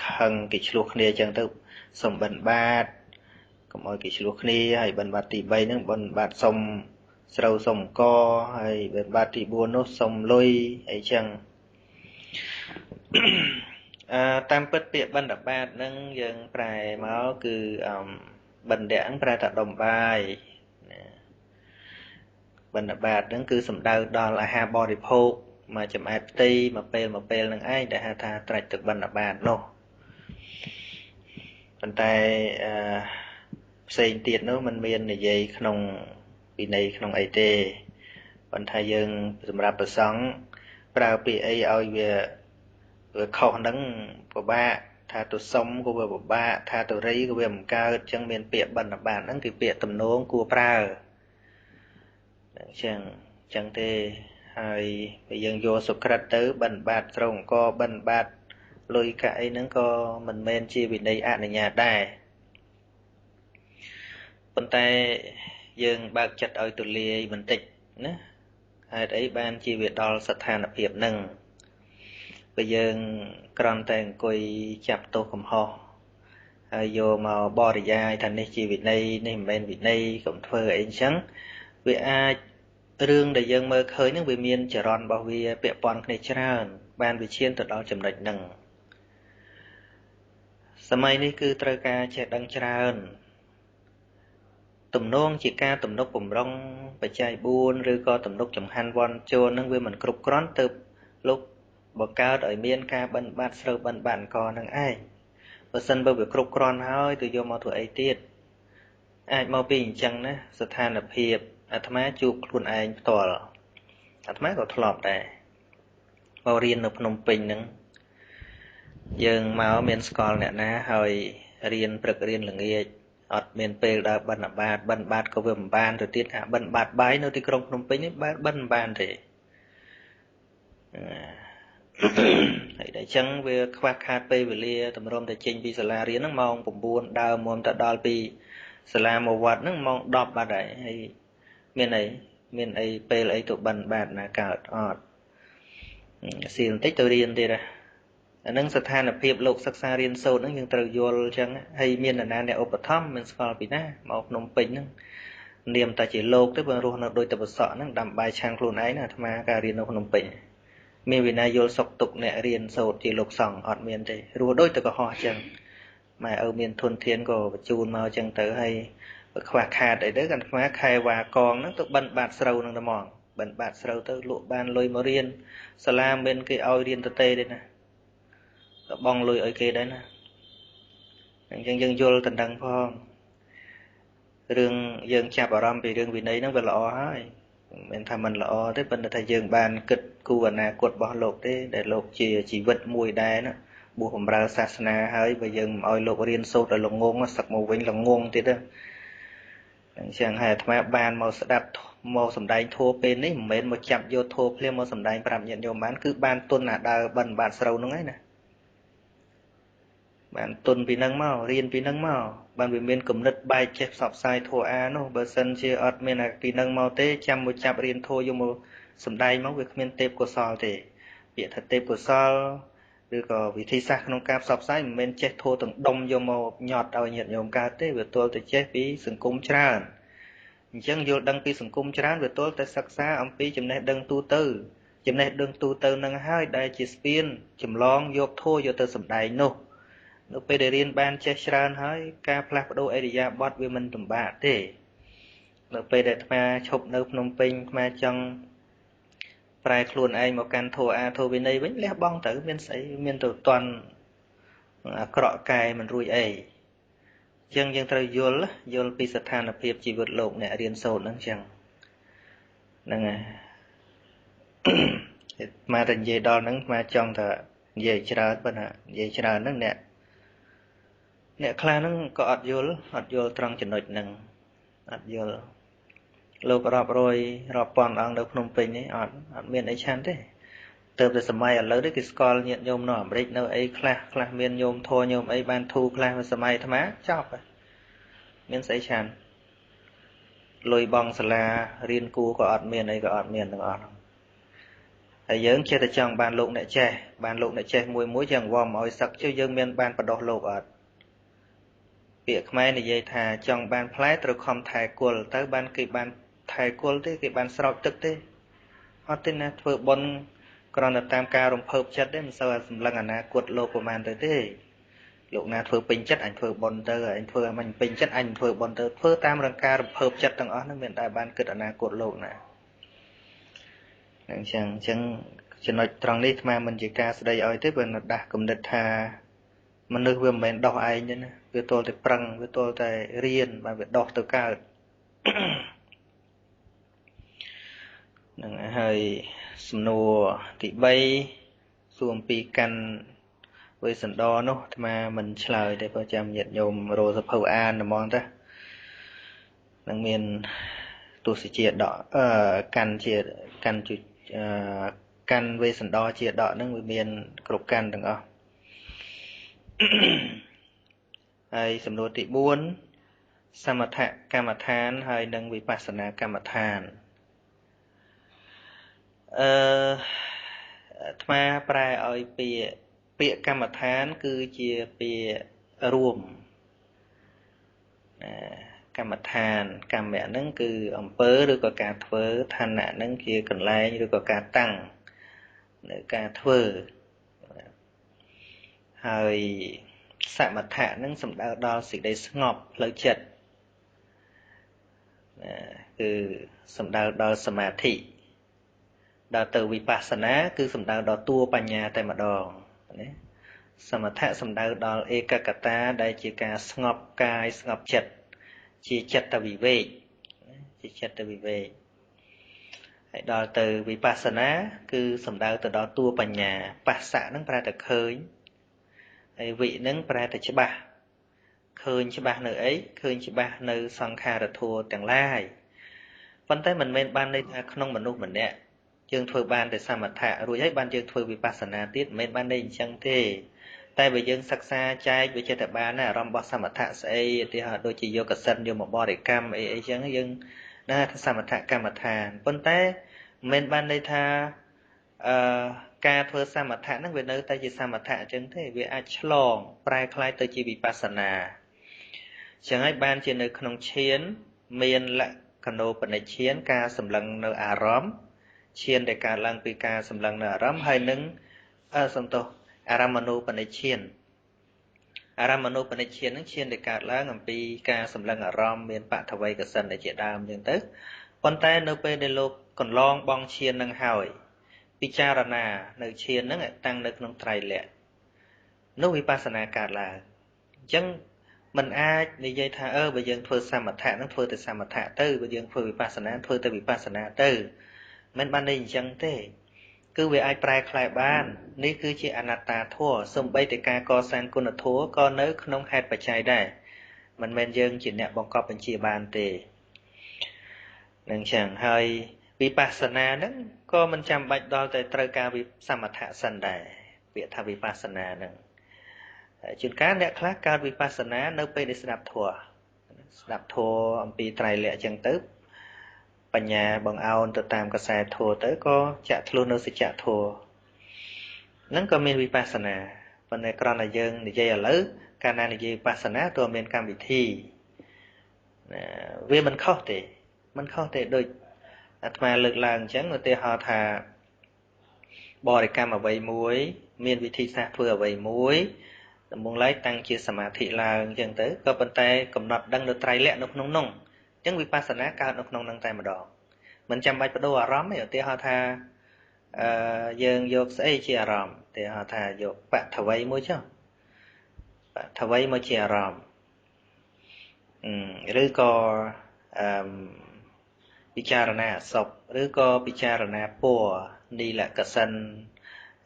ខឹងគេឆ្លោះគ្នាអញ្ចឹងទៅសុំបណ្ឌបាតកុំឲ្យគេឆ្លោះគ្នាហើយបណ្ឌបាតទី3ហ្នឹងបណ្ឌបាតសុំស្រូវសុំកហើយបណ្ឌបាតទី4នោះសុំលុយអីចឹងតាមពិតពាក្យបណ្ឌបាតហ្នឹងយើងប្រែមកគឺបណ្ឌៈហ្នឹងប្រែថាដុំបាយបណ្ឌបាតហ្នឹងគឺសំដៅដល់អាហារបរិភោគមកចំអែតផ្ទៃមកពេលហ្នឹងឯងដែលហៅថាត្រាច់ទឹកបណ្ឌបាតនោះប៉ុន្តែផ្សេងទៀតនោះมันមាននិយាយក្នុងវិន័យក្នុងអីទេប៉ុន្តែយើងសម្រាប់ប្រសង់ប្រើពាក្យអីឲ្យវាខុសហ្នឹងពិបាកថាទៅសុំក៏វាពិបាកថាទៅរីក៏វាមិនកើតអញ្ចឹងមានពាក្យបណ្ឌបាតហ្នឹងគឺពាក្យទំនងគួរប្រើអញ្ចឹងទេហើយបើយើងយកសុក្រិតទៅបណ្ឌបាតស្រោងអង្គបណ្ឌបាតលុយកាក់អីហ្នឹងក៏មិនមែនជាវិន័យអនុញ្ញាតដែរប៉ុន្តែយើងបើកចិត្តឲ្យទូលាយបន្តិចណាហេតុអីបានជាវាដល់ស្ថានភាពហ្នឹងបើយើងគ្រាន់តែអង្គុយចាប់ទោសកំហុសហើយយកមកបរិយាយថានេះជាវិន័យនេះមិនមែនវិន័យកុំធ្វើអីអញ្ចឹងវាអាចរឿងដែលយើងមើលឃើញហ្នឹងវាមានចរន្តរបស់វាពាក់ព័ន្ធគ្នាច្រើនបានវាឈានទៅដល់ចំណុចហ្នឹងសម័យនេះគឺត្រូវការចេះដឹងច្រើនទំនងជាការទំនុកបំរុងបច្ច័យ4ឬក៏ទំនុកចំហាន់វ័នចូលហ្នឹងវាមិនគ្រប់គ្រាន់ទៅលោកបង្កើតឲ្យមានការបិណ្ឌបាតស្រូវបិណ្ឌបាតអង្គហ្នឹងឯងបើសិនបើវាគ្រប់គ្រាន់ហើយទៅយកមកធ្វើអីទៀតអាចមកពីអញ្ចឹងណាស្ថានភាពអាត្មាជួបខ្លួនឯងផ្ទាល់អាត្មាក៏ធ្លាប់ដែរមករៀននៅភ្នំពេញហ្នឹងយើងមកមានស្គាល់អ្នកណាហើយរៀនព្រឹករៀនល្ងាចអត់មានពេលដើរបិណ្ឌបាតក៏វាមិនបានទៅទៀតថាបិណ្ឌបាតបាយនៅទីក្រុងភ្នំពេញនេះបិណ្ឌមិនបានទេហើយតែអញ្ចឹងវាខ្វះខាតពេលវេលាតម្រុំតែចេញពីសាលារៀនហ្នឹងម៉ោង9ដើរមុំទៅដល់ពីសាលាមកវត្តហ្នឹងម៉ោង10បាត់ហើយមានអីពេលអីទៅបិណ្ឌបាតណាកើតអត់ស៊ីបន្តិចទៅរៀនទៀតអាហ្នឹងស្ថានភាពលោកសិក្សារៀនសូត្រហ្នឹងយើងត្រូវយល់អញ្ចឹងហើយមាននរណាអ្នកឧបត្ថម្ភមិនស្គាល់ពីណាមកភ្នំពេញហ្នឹងនាមតែជាលោកទៅបើរស់នៅដូចតបសក់ហ្នឹងដាំបាយឆាំងខ្លួនឯងណាអាត្មាការរៀននៅភ្នំពេញមានវិន័យយល់សុខទុក្ខអ្នករៀនសូត្រជាលោកសង្ឃអត់មានទេរស់ដូចទៅកុហកអញ្ចឹងម៉ែឪមានធនធានក៏បញ្ជូនមកអញ្ចឹងទៅហើយខ្វះខាតអីទៅអាត្មាខែវ៉ាកងហ្នឹងទៅបិណ្ឌបាតស្រូវហ្នឹងតែហ្មងបិណ្ឌបាតស្រូវទៅលក់បានលុយមករៀនសាលាមិនគេឲ្យរៀនទៅទេណាទៅបងលុយឲ្យគេដែរណាអញ្ចឹងយើងយល់តណ្ដឹងផងរឿងយើងចាប់អារម្មណ៍ពីរឿងវិន័យហ្នឹងវាល្អហើយមិនមែនថាมันល្អទេប៉ុន្តែថាយើងបានគិតគូរអនាគតរបស់លោកទេដែលលោកជាជីវិតមួយដែរណាបួសបម្រើសាសនាហើយបើយើងមិនឲ្យលោករៀនសូត្រឲ្យល្ងងសឹកមកវិញល្ងងទៀតអញ្ចឹងហើយអាត្មាបានមកស្ដាប់មកសម្ដែងធម៌ពេលនេះមិនមែនមកចាប់យកធម៌ភ្លាមមកសម្ដែងប្រាប់ញាតិញោមបានគឺបានទុនណាដើរបិណ្ឌបាតស្រូវហ្នឹងឯណាបានទុនពីហ្នឹងមករៀនពីហ្នឹងមកបានវាមានគំនិតបែកចេះផ្សព្វផ្សាយធម៌អានោះបើសិនជាអត់មានពីហ្នឹងមកទេចាំមកចាប់រៀនធម៌យកមកសម្ដែងមកវាគ្មានទេពកោសលទេពាក្យថាទេពកោសលឬក៏វិធីសាស្ត្រក្នុងការផ្សព្វផ្សាយមិនមែនចេះធម៌ទាំងដុំយកមកញាត់ឲ្យញាតិញោមកើតទេវាទល់តែចេះពីសង្គមច្រើនអញ្ចឹងយល់ដឹងពីសង្គមច្រើនវាទល់តែសិក្សាអំពីចំណេះដឹងទូទៅចំណេះដឹងទូទៅនឹងហើយដែលជាស្ពានចម្លងយកធម៌យកទៅសម្ដែងនោះនៅពេលដែលរៀនបានចេះច្រើនហើយការផ្លាស់ប្ដូរអរិយាបថវាមិនលំបាកទេនៅពេលដែលអាត្មាឈប់នៅភ្នំពេញអាត្មាចង់ប្រែខ្លួនឯងមកកាន់ធម៌អាធម៌វិន័យវិញលះបង់ទៅមានស្អីមានទៅតន់អាក្រក់កែមិនរួចអីអញ្ចឹងយើងត្រូវយល់ពីស្ថានភាពជីវិតលោកអ្នករៀនសូត្រហ្នឹងអញ្ចឹងហ្នឹងហើយអាត្មាតែនិយាយដល់ហ្នឹងអាត្មាចង់ថានិយាយច្រើនប៉ុន្តែនិយាយច្រើនហ្នឹងអ្នកខ្លះហ្នឹងក៏អត់យល់ត្រង់ចំណុចហ្នឹងអត់យល់លោករាប់រយរាប់ពាន់អង្គនៅភ្នំពេញនេះអត់មានអីឆាន់ទេ từ từ sớm mai ở lớn đấy cái school nhiệt nhôm nó Americ nó ấy class miền nhôm thua nhôm ấy ban thu class sớm mai thắm á chọc miền sấy chán lôi bong sala riêng cu có ọt miền ấy có ọt miền đừng ọt thầy dưỡng chơi tại trong bàn lụng lại che muối chẳng vòm oi sắc chứ dương miền ban bắt đầu lục ọt việc mai này dây thà trong ban play rồi không thải cuộn tới ban cái ban thải cuộn thế cái ban sọc tức thế họ tin là vừa bon còn là tam ca rồng phơi chất đấy mà sao lần anh na cuộn lô của man tới thế lúc nào vừa pin chất anh vừa bon tới anh vừa mình pin chất anh vừa bon tới vừa tam răng ca rồng phơi chất tầng ó nó miền đại ban cực anh na cuộn lô nè chẳng nói trong này mà mình chỉ ca đây ở thế bên đã cùng địch thà mình được vừa mình đọc ai nhá vừa tôi thì prăng vừa tôi thì riêng và việc đọc từ cao hơi snow thì bay xuống pi căn với sân đo nó mà mình lời để vợ chồng nhiệt nhôm rồi sập hậu an là mong ta năng miền tôi sẽ chia đỏ căn với sân đo chia đỏ nó người miền cột căn đừng không hay sầm nô tị buôn samatha kamathan hay nâng vipassana kamathan mà prai ơi bịa kamathan cứ chia bịa ruộng kamathan cam mẹ nâng cứ ông pớ rồi có cả thơ than nạ nâng kia cần lai rồi có cả tăng nữa cả thơហើយសមថៈនឹងសំដៅដល់សេចក្តីស្ងប់ផ្លូវចិត្តគឺសំដៅដល់សមាធិដល់ទៅវិបស្សនាគឺសំដៅដល់តួបញ្ញាតែម្ដងណាសមថៈសំដៅដល់ឯកកតាដែលជាការស្ងប់កាយស្ងប់ចិត្តជាចិត្តវិវេកហើយដល់ទៅវិបស្សនាគឺសំដៅទៅដល់តួបញ្ញាបស្សៈនឹងប្រែតែឃើញហើយវិនឹងប្រែតែច្បាស់ឃើញច្បាស់នៅអីឃើញច្បាស់នៅសង្ខារធัวទាំងឡាយប៉ុន្តែមិនមែនបានន័យថាក្នុងមនុស្សម្នាក់យើងធ្វើបានតែសមថៈរួចហើយបានយើងធ្វើវិបស្សនាទៀតមិនមែនបានន័យអញ្ចឹងទេតែបើយើងសិក្សាចែកវាចេះតែបានអារម្មណ៍របស់សមថៈស្អីឧទាហរណ៍ដូចជាយកសិនយកមកបរិកម្មអីអញ្ចឹងយើងណាថាសមថៈកម្មដ្ឋានប៉ុន្តែមិនមែនបានន័យថាការធ្វើសមថៈហ្នឹងវានៅតែជាសមថៈអញ្ចឹងទេវាអាចឆ្លងប្រែក្លាយទៅជាវិបស្សនាអញ្ចឹងហើយបានជានៅក្នុងឈានមានលក្ខណូបនិឈានការសម្លឹងនៅអារម្មណ៍ឈានដែលកើតឡើងពីការសម្លឹងនៅអារម្មណ៍ហើយនឹងសំទោសអារម្មណូបនិឈាននឹងឈានដែលកើតឡើងអំពីការសម្លឹងអារម្មណ៍មានបថវ័យកសិនដែលជាដើមអញ្ចឹងទៅប៉ុន្តែនៅពេលដែលលោកកន្លងបងឈាននឹងហើយពិចារណានៅឈានហ្នឹងតាំងនៅក្នុងត្រៃលក្ខនោះវិបស្សនាកើតឡើងអញ្ចឹងមិនអាចនិយាយថាបើយើងធ្វើសមថៈហ្នឹងធ្វើតែសមថៈទៅបើយើងធ្វើវិបស្សនាធ្វើតែវិបស្សនាទៅមិនបានន័យអញ្ចឹងទេគឺវាអាចប្រែក្លាយបាននេះគឺជាអនត្តាធម៌សូម្បីតែការកសាងគុណធម៌ក៏នៅក្នុងហេតុបច្ច័យដែរមិនមែនយើងជាអ្នកបង្កប់បញ្ជាបានទេនឹងចឹងហើយវិបស្សនាហ្នឹងក៏មិនចាំបាច់ដល់តែត្រូវការសមថៈសិនដែរពាក្យថាវិបស្សនាហ្នឹងជួនកាលអ្នកខ្លះកើតវិបស្សនានៅពេលដែលស្ដាប់ធម៌អំពីត្រៃលក្ខអញ្ចឹងទៅបញ្ញាបង្អោនទៅតាមកសែធម៌ទៅក៏ចាក់ធ្លុះនៅសច្ចធម៌ហ្នឹងក៏មានវិបស្សនាប៉ុន្តែគ្រាន់តែយើងនិយាយឥឡូវកាលណានិយាយវិបស្សនាក៏មានកម្មវិធីវាមិនខុសទេដូចអាត្មាលើកឡើងអញ្ចឹងឧទាហរណ៍ថាបរិកម្មអ្វីមួយមានវិធីសាស្ត្រធ្វើអ្វីមួយដំបូងឡើយតាំងជាសមាធិឡើងអញ្ចឹងទៅក៏ប៉ុន្តែកំណត់ដឹងនៅត្រៃលក្ខនៅក្នុងនោះអញ្ចឹងវិបស្សនាកើតនៅក្នុងនោះតែម្ដងមិនចាំបាច់បដូរអារម្មណ៍ទេឧទាហរណ៍ថាយើងយកស្អីជាអារម្មណ៍ឧទាហរណ៍ថាយកបថវ័យមួយចុះបថវ័យមកជាអារម្មណ៍ឬក៏ពិចារណាអសពឬក៏ពិចារណាពណ៌នីលកសិន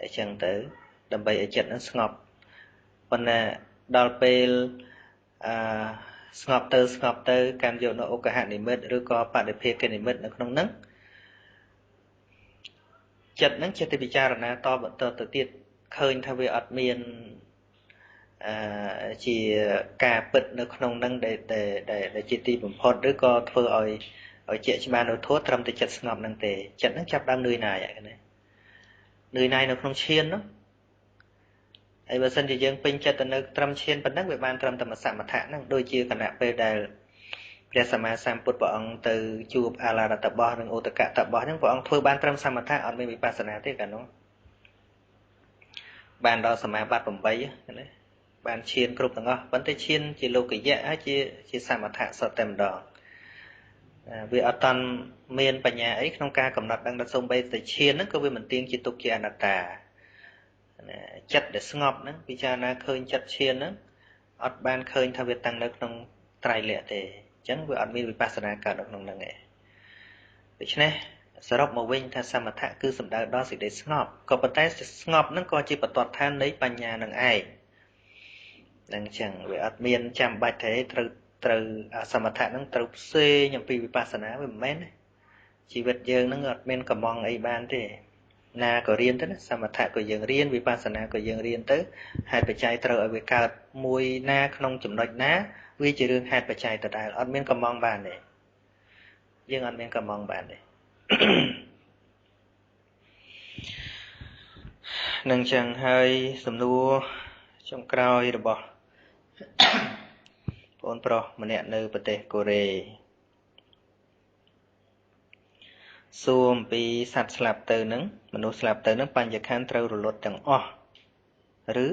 អញ្ចឹងទៅដើម្បីឲ្យចិត្តនឹងស្ងប់ប៉ុន្តែដល់ពេលស្ងប់ទៅកាន់យកនៅឧក្កហនិមិត្តឬក៏បដិភាគនិមិត្តនៅក្នុងហ្នឹង ចិត្តហ្នឹងចិត្តទៅពិចារណាតបន្តទៅទៀតឃើញថាវាអត់មានជាការពិតនៅក្នុងហ្នឹងដែលជាទីបំផុតឬក៏ធ្វើឲ្យជាក់ច្បាស់នៅធម៌ត្រឹមតែចិត្តស្ងប់ហ្នឹងទេចិត្តហ្នឹងចាប់ដើមនឿយណាយហ្នឹងនឿយណាយនៅក្នុងឈាននោះហើយបើសិនជាយើងពេញចិត្តទៅនៅត្រឹមឈានប៉ុណ្ណឹងវាបានត្រឹមតែសមថៈហ្នឹងដូចជាគណៈពេលដែលព្រះសម្មាសម្ពុទ្ធព្រះអង្គទៅជួបអាឡារតបោះនិងឧតកតបោះហ្នឹងព្រះអង្គធ្វើបានត្រឹមសមថៈអត់មានវិបស្សនាទេកាលនោះបានដល់សមាបត្តិ8ណាបានឈានគ្រប់ទាំងអស់ប៉ុន្តែឈានជាលោកយៈហើយជាសមថៈសុទ្ធតែម្ដងវាអត់តាន់មានបញ្ញាអីក្នុងការកំណត់ដឹងដល់សំបីតែឈានហ្នឹងក៏វាមិនទៀងជាទុក្ខជាអនត្តាចិត្តដែលស្ងប់ហ្នឹងពិចារណាឃើញចិត្តឈានហ្នឹងអត់បានឃើញថាវាតាំងនៅក្នុងត្រៃលក្ខទេអញ្ចឹងវាអត់មានវិបស្សនាកើតនៅក្នុងហ្នឹងទេដូច្នេះសរុបមកវិញថាសមថៈគឺសំដៅដល់សេចក្តីស្ងប់ក៏ប៉ុន្តែស្ងប់ហ្នឹងក៏ជាបន្ទាត់ឋាននៃបញ្ញានឹងឯងហ្នឹងអញ្ចឹងវាអត់មានចាំបាច់ទេត្រូវសមថៈហ្នឹងត្រូវផ្សេងអំពីវិបស្សនាវាមិនមែនទេជីវិតយើងហ្នឹងអត់មានកំងអីបានទេណាក៏រៀនទៅណាសមថៈក៏យើងរៀនវិបស្សនាក៏យើងរៀនទៅហេតុបច្ច័យត្រូវឲ្យវាកើតមួយណាក្នុងចំណុចណាវាជារឿងហេតុបច្ច័យដដែលអត់មានកំងបានទេយើងអត់មានកំងបានទេនឹងចឹងហើយសំណួរចុងក្រោយរបស់បងប្រុសម្នាក់នៅប្រទេសកូរ៉េសួរអំពីសត្វស្លាប់ទៅនឹងមនុស្សស្លាប់ទៅនឹងបញ្ញខណ្ឌត្រូវរលត់ទាំងអស់ឬ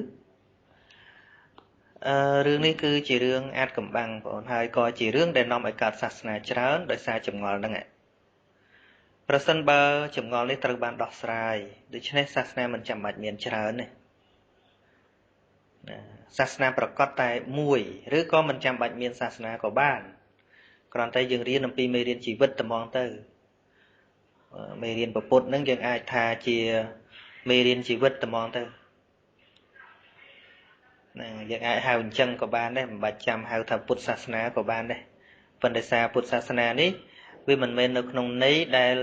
រឿងនេះគឺជារឿងអាចកំបាំងបងហើយក៏ជារឿងដែលនាំឲ្យកើតសាសនាច្រើនដោយសារចម្ងល់ហ្នឹងប្រសិនបើចម្ងល់នេះត្រូវបានដោះស្រាយដូច្នេះសាសនាមិនចាំបាច់មានច្រើនទេសាសនាប្រកបតែមួយឬក៏មិនចាំបាច់មានសាសនាក៏បានគ្រាន់តែយើងរៀនអំពីមេរៀនជីវិតតែហ្មងទៅមេរៀនពុទ្ធហ្នឹងយើងអាចថាជាមេរៀនជីវិតតែហ្មងទៅយើងអាចហៅអញ្ចឹងក៏បានដែរមិនបាច់ចាំហៅថាពុទ្ធសាសនាក៏បានដែរប៉ុន្តែសារពុទ្ធសាសនានេះវាមិនមែននៅក្នុងន័យដែល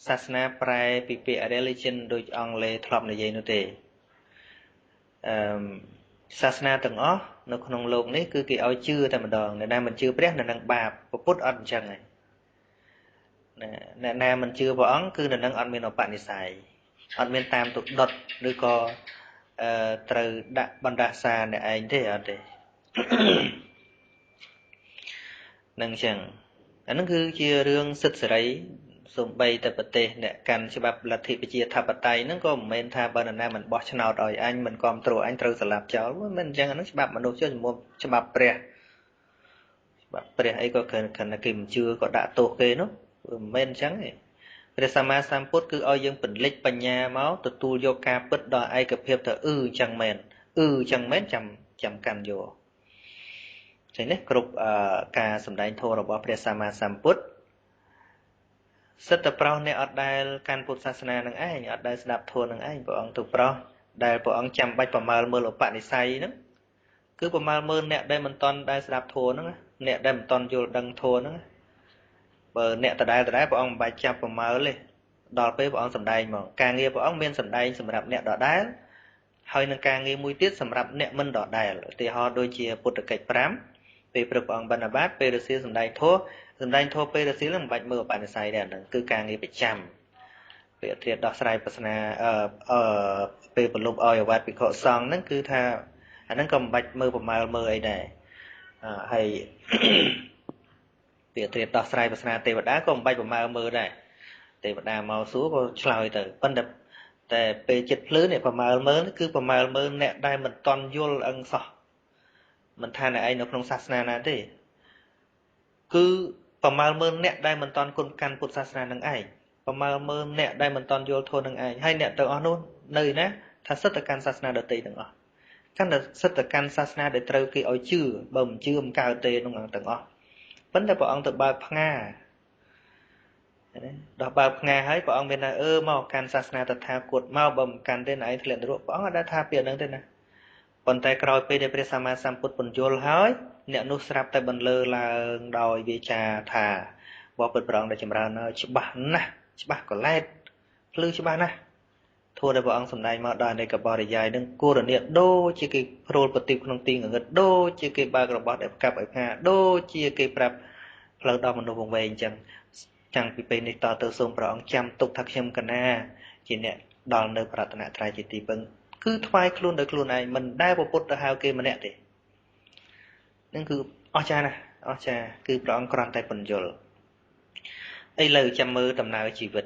សាសនាប្រែពីពាក្យ religion ដូចអង់គ្លេសធ្លាប់និយាយនោះទេសាសនាទាំងអស់នៅក្នុងโลกនេះគឺគេឲ្យជឿតែម្ដងអ្នកណាមិនជឿព្រះនៅនឹងបាបពុទ្ធអត់អញ្ចឹងឯងអ្នកណាមិនជឿព្រះអង្គគឺនៅនឹងអត់មានឧបនិស្ស័យអត់មានតាមទុដុតឬក៏ត្រូវដាក់បណ្ដាសាអ្នកឯងទេអត់ទេនឹងអញ្ចឹងអានឹងគឺជារឿងសិទ្ធិសេរីសំបីតែប្រទេសអ្នកកាន់ច្បាប់លទ្ធិប្រជាធិបតេយ្យហ្នឹងក៏មិនមែនថាបើនរណាមិនបោះឆ្នោតឲ្យអញមិនគ្រប់គ្រងអញត្រូវស្លាប់ចោលមិនអញ្ចឹងអានឹងច្បាប់មនុស្សចុះច្បាប់ព្រះអីក៏គ្រាន់តែគេមិនជឿក៏ដាក់ទោសគេនោះមិនមែនអញ្ចឹងទេព្រះសម្មាសម្ពុទ្ធគឺឲ្យយើងពលិចបញ្ញាមកទទួលយកការពិតដល់ឯកភាពទៅអញ្ចឹងមែនអញ្ចឹងមែនចាំកាន់យកចឹងនេះគ្រប់ការសម្ដែងធម៌របស់ព្រះសម្មាសម្ពុទ្ធសិទ្ធិប្រោសអ្នកអត់ដែលកាន់ពុទ្ធសាសនានឹងឯងអត់ដែលស្ដាប់ធម៌នឹងឯងព្រះអង្គទៅប្រោសដែលព្រះអង្គចាំបាច់ប្រមាលមើលឧបនិស្ស័យហ្នឹងគឺប្រមាលមើលអ្នកដែលមិនតន់ដែលស្ដាប់ធម៌ហ្នឹងអ្នកដែលមិនតន់យល់ដឹងធម៌ហ្នឹងបើអ្នកដដែលព្រះអង្គមិនបាច់ចាប់ប្រមាលទេដល់ពេលព្រះអង្គសម្ដែងមកការងារព្រះអង្គមានសម្ដែងសម្រាប់អ្នកដដែលហើយនឹងការងារមួយទៀតសម្រាប់អ្នកមិនដដែលឧទាហរណ៍ដូចជាពុទ្ធកិច្ច5ពេលព្រឹកព្រះអង្គបណ្ឌបាតពេលរសៀលសម្ដែងធម៌ពេលរសៀលមិនបាច់មើលឧបនិស្ស័យទេអាហ្នឹងគឺការងារប្រចាំពេលអធិរាដោះស្រាយប្រស្នាពេលប្រលប់ឲ្យអាវត្តភិក្ខុសង្ឃហ្នឹងគឺថាអាហ្នឹងក៏មិនបាច់មើលប្រមាលមើលអីដែរហើយពេលអធិរាដោះស្រាយប្រស្នាទេវតាក៏មិនបាច់ប្រមាលមើលដែរទេវតាមកសួរក៏ឆ្លើយទៅប៉ុន្តែពេលចិត្តភ្លឺនេះប្រមាលមើលគឺប្រមាលមើលអ្នកដែលមិនតន់យល់អឹងសោះមិនថាអ្នកឯងនៅក្នុងសាសនាណាទេគឺប្រមាលមើលអ្នកដែលមិនតន់គុណកាន់ពុទ្ធសាសនានឹងឯងប្រមាលមើលអ្នកដែលមិនតន់យល់ធម៌នឹងឯងហើយអ្នកទាំងអស់នោះនៅណាថាសិទ្ធិកាន់សាសនាដទៃទាំងអស់កាន់តែសិទ្ធិកាន់សាសនាដែលត្រូវគេឲ្យជឿបើមិនជឿមិនកើតទេក្នុងទាំងអស់ប៉ុន្តែព្រះអង្គទៅបើកផ្ងាដល់បើកផ្ងាហើយព្រះអង្គមានថាមកកាន់សាសនាតថាគតមកបើមិនកាន់ទេណែឯងធ្លាក់នរកព្រះអង្គអត់ថាពាក្យហ្នឹងទេណាប៉ុន្តែក្រោយពេលដែលព្រះសម្មាសម្ពុទ្ធបញ្យល់ហើយអ្នកនោះស្រាប់តែបន្លឺឡើងដោយវាចាថាបបិទ្ធព្រះអង្គដែលចម្រើនច្បាស់ណាស់ច្បាស់កលែតភ្លឺច្បាស់ណាស់ thua đại bọn sầm đại mà đòi này cả bò để dài nâng cô rồi nè đô chỉ cái role bật tiệp không tin ở ngất đô chỉ cái ba cái bọt đẹp cặp ở nhà đô chỉ cái prap lần đầu mình đồ vòng về chẳng chẳng bị bên này tỏ từ sông bọn chăm tục thắc nhâm cả na chỉ nè đòi nơi bạt nạ trai chỉ tì vâng cứ thoai luôn đời luôn này mình đai bộ bút đã hao kia mà nè thì nên cứ o cha cứ bọn con tay phần dồi ấy lời chăm mơ tầm nào chỉ vật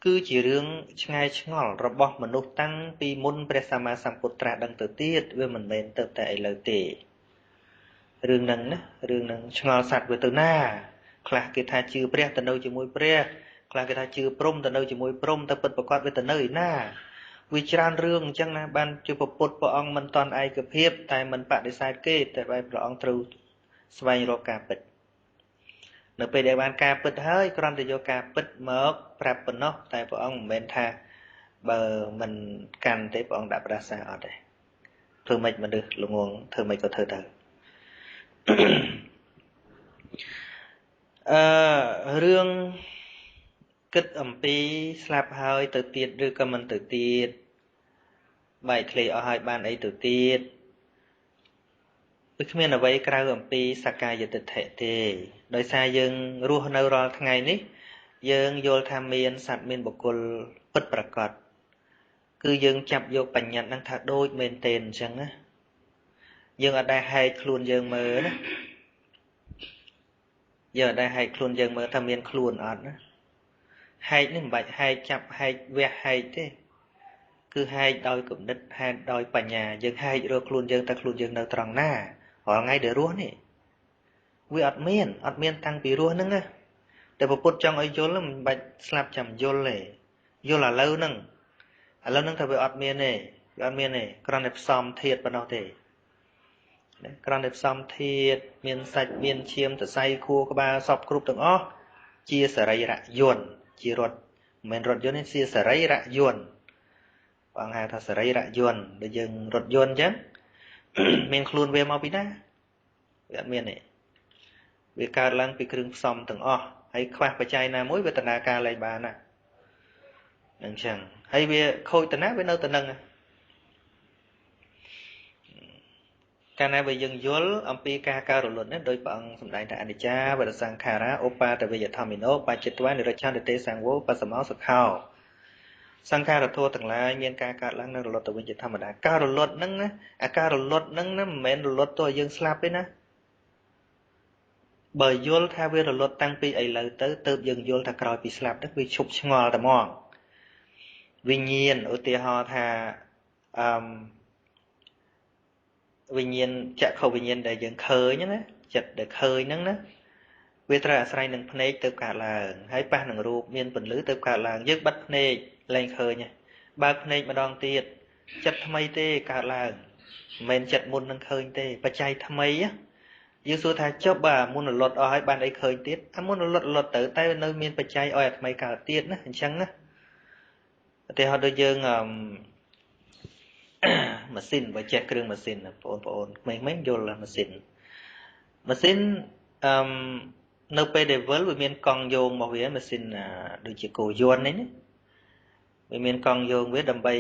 cứ chỉ riêng ngay ngõ robot mình nút tăng pi môn presama samputra đăng tự tiết với mình bên tập tại lời tệ riêng nâng ngõ sạch với từ na là cái thà chưa pre từ đâu chỉ môi pre là cái thà chưa prom từ đâu chỉ môi prom tập bật bật với từ nơi na vì tràn riêng chẳng na ban chưa bật bật bọn ông mình toàn ai gặp hiệp tại mình bạn để sai kê tại bài bọn ông trừ xoay rồi cả bậtនៅពេលដែលបានការពិតហើយគ្រាន់តែយកការពិតមកប្រាប់ប៉ុណ្ណោះតែព្រះអង្គមិនមែនថាបើមិនកាន់ទេព្រះអង្គដាក់ប្រាសាអត់ទេធ្វើម៉េចមនុស្សល្ងងធ្វើម៉េចក៏ធ្វើទៅរឿងគិតអំពីស្លាប់ហើយទៅទៀតឬក៏មិនទៅទៀតបែកឃ្លេអស់ហើយបានអីទៅទៀតវាគ្មានអ្វីក្រៅអំពីសក្កាយទិដ្ឋិទេដោយសារយើងរស់នៅរាល់ថ្ងៃនេះយើងយល់ថាមានសត្វមានបុគ្គលពិតប្រាកដគឺយើងចាប់យកបញ្ញត្តិនឹងថាដូចមែនទេអញ្ចឹងណាយើងអត់ដែលហែកខ្លួនយើងមើលណាយើងអត់ដែលហែកខ្លួនយើងមើលថាមានខ្លួនអត់ណាហែកនេះមិនបាច់ហែកចាប់ហែកវះហែកទេគឺហែកដោយគំនិតហែកដោយបញ្ញាយើងហែករកខ្លួនយើងតែខ្លួនយើងនៅត្រង់ណារាល់ថ្ងៃដែលរស់នេះវាអត់មានតាំងពីរស់ហ្នឹងណាតែពុទ្ធចង់ឲ្យយល់មិនបាច់ស្លាប់ចាំយល់ទេយល់ឥឡូវហ្នឹងថាវាអត់មានទេគ្រាន់តែផ្សំធាតុប៉ុណ្ណោះទេគ្រាន់តែផ្សំធាតុមានសាច់មានឈាមសរសៃខួរក្បាលសពគ្រប់ទាំងអស់ជាសរីរយន្តជារថមិនមែនរថយន្តទេជាសរីរយន្តបងហៅថាសរីរយន្តដូចយើងរថយន្តអញ្ចឹងមានខ្លួនវាមកពីណាវាអត់មានទេវាកើតឡើងពីគ្រឿងផ្សំទាំងអស់ហើយខ្វះបច្ច័យណាមួយវាដំណើរការលែងបានណាអញ្ចឹងហើយវាខូចទៅណាវានៅទៅនឹងកាលណាបើយើងយល់អំពីការកើតរលត់នេះដោយព្រះអង្គសម្ដែងថាអនិច្ចាវតសង្ខារាឧបាតវេយធម្មិណោបច្ចិតវនិរិច្ឆន្តិទេសង្វោបសមោសុខោសង្ខារធម៌ទាំងឡាយមានការកើតឡើងនៅរលត់ទៅវិញជាធម្មតាការរលត់ហ្នឹងណាអាការរលត់ហ្នឹងណាមិនមែនរលត់ទៅឲ្យយើងស្លាប់ទេណាបើយល់ថាវារលត់តាំងពីឥឡូវទៅយើងយល់ថាក្រោយពីស្លាប់ហ្នឹងវាឈប់ឆ្ងល់តែហ្មងវិញ្ញាណឧទាហរណ៍ថាវិញ្ញាណចក្ខុវិញ្ញាណដែលយើងឃើញណាចិត្តដែលឃើញហ្នឹងណាវាត្រូវអាស្រ័យនឹងភ្នែកទៅកើតឡើងហើយប៉ះនឹងរូបមានពន្លឺទៅកើតឡើងយើងបិទភ្នែកលែងឃើញបើកភ្នែកម្ដងទៀតចិត្តថ្មីទេកើតឡើងមិនមែនចិត្តមុននឹងឃើញទេបច្ច័យថ្មីយើងសួរថាចុះបើមុនរលត់អស់ហើយបានអីឃើញទៀតអាមុនរលត់ទៅតែនៅមានបច្ច័យឲ្យអាថ្មីកើតទៀតណាអញ្ចឹងណាឧទាហរណ៍ដូចយើងម៉ាស៊ីនបើចេះគ្រឿងម៉ាស៊ីនបងប្អូនក្មេងៗយល់ម៉ាស៊ីននៅពេលដែលវិលវាមានកង់យោងរបស់វាម៉ាស៊ីនដូចជាគោយន្តនេះណាវាមានកង់យោងវាដើម្បី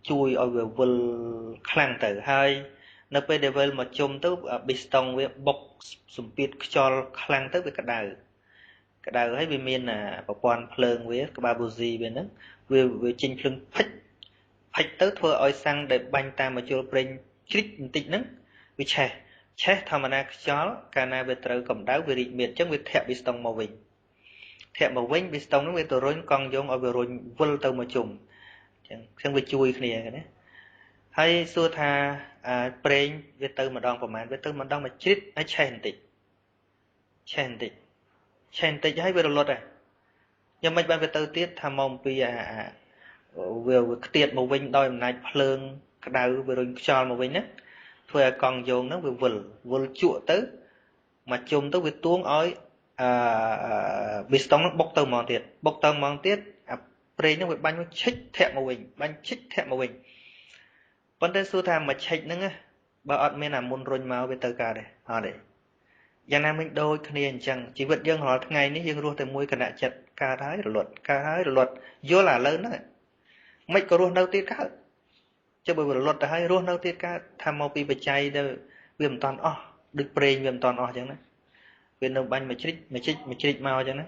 ជួយឲ្យវាវិលខ្លាំងទៅហើយនៅពេលដែលវិលមកជុំទៅប៊ីស្តុងវាបុកសម្ពាធខ្យល់ខ្លាំងទៅវាក្តៅហើយវាមានប្រព័ន្ធភ្លើងវាក្បាលប៊ូស៊ីវាហ្នឹងវាចេញភ្លើងភិចទៅធ្វើឲ្យសាំងដែលបាញ់តាមមកជុលប្រេងជ្រិចបន្តិចហ្នឹងវាឆេះធម្មតាខ្យល់កាលណាវាត្រូវកម្ដៅវារីកមាឌអញ្ចឹងវាធាក់ប៊ីស្តុងមកវិញប៊ីស្តុងហ្នឹងវាទៅរុញកង់យោងឲ្យវារុញវិលទៅមកជុំអញ្ចឹងវាជួយគ្នាណាហើយសួរថាប្រេងវាទៅម្ដងប្រហែលវាទៅម្ដងមកជ្រិតហើយឆេះបន្តិចហើយវារលត់ហើយយ៉ាងម៉េចបានវាទៅទៀតថាមកពីវាខ្ទាតមកវិញដោយអំណាចភ្លើងក្តៅវារុញខ្យល់មកវិញណាធ្វើឲ្យកង់យោងហ្នឹងវាវិលជក់ទៅមកជុំទៅវាទួងឲ្យប៊ីស្តុងហ្នឹងបុកទៅហ្មងទៀតអាប្រេងហ្នឹងវាបាញ់មកឈិចធាក់មកវិញប៉ុន្តែសួរថាមកឈិចហ្នឹងបើអត់មានអាមុនរុញមកវាទៅកើតទេអត់ទេ យ៉ាងណាមិញដូចគ្នាអញ្ចឹងជីវិតយើងរាល់ថ្ងៃនេះយើងរស់តែមួយគណៈចិត្តកើតហើយរលត់កើតហើយរលត់យល់ឥឡូវហ្នឹងមិនក៏រស់នៅទៀតកើតចុះបើរលត់ទៅហើយរស់នៅទៀតកើតថាមកពីបច្ច័យទៅវាមិនតាន់អស់ដូចប្រេងវាមិនតាន់អស់អញ្ចឹងណាវានៅបាញ់មួយជ្រិចមកអញ្ចឹងណា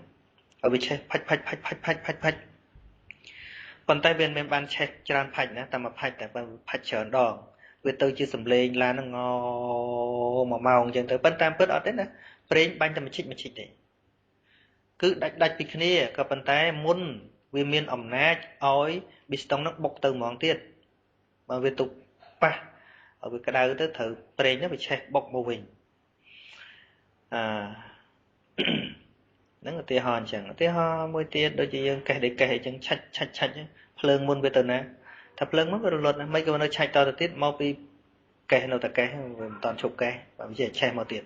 ឲ្យវាឆេះផាច់ប៉ុន្តែវាមិនបានឆេះច្រើនផាច់ណាតែមួយផាច់តែផាច់ច្រើនដងវាទៅជាសំឡេងឡានហ្នឹងង1ម៉ោងអញ្ចឹងទៅប៉ុន្តែតាមពិតអត់ទេណាប្រេងបាញ់តែមួយជ្រិចទេគឺដាច់ពីគ្នាក៏ប៉ុន្តែមុនវាមានអំណាចឲ្យប៊ីស្តុងហ្នឹងបុកទៅហ្មងទៀតបើវាទុកប៉ះឲ្យវាក្តៅទៅត្រូវប្រេងហ្នឹងវាឆេះបុកមកវិញហ្នឹងឧទាហរណ៍អញ្ចឹងឧទាហរណ៍មួយទៀតដូចជាយើងកេះអញ្ចឹងឆាច់ភ្លើងមុនវាទៅណាថាភ្លើងមុនវារលត់ណាមិនក៏នៅឆាច់តទៅទៀតមកពីកេះនៅតែកេះវាមិនតាន់ឈប់កេះបើវាឆេះមកទៀត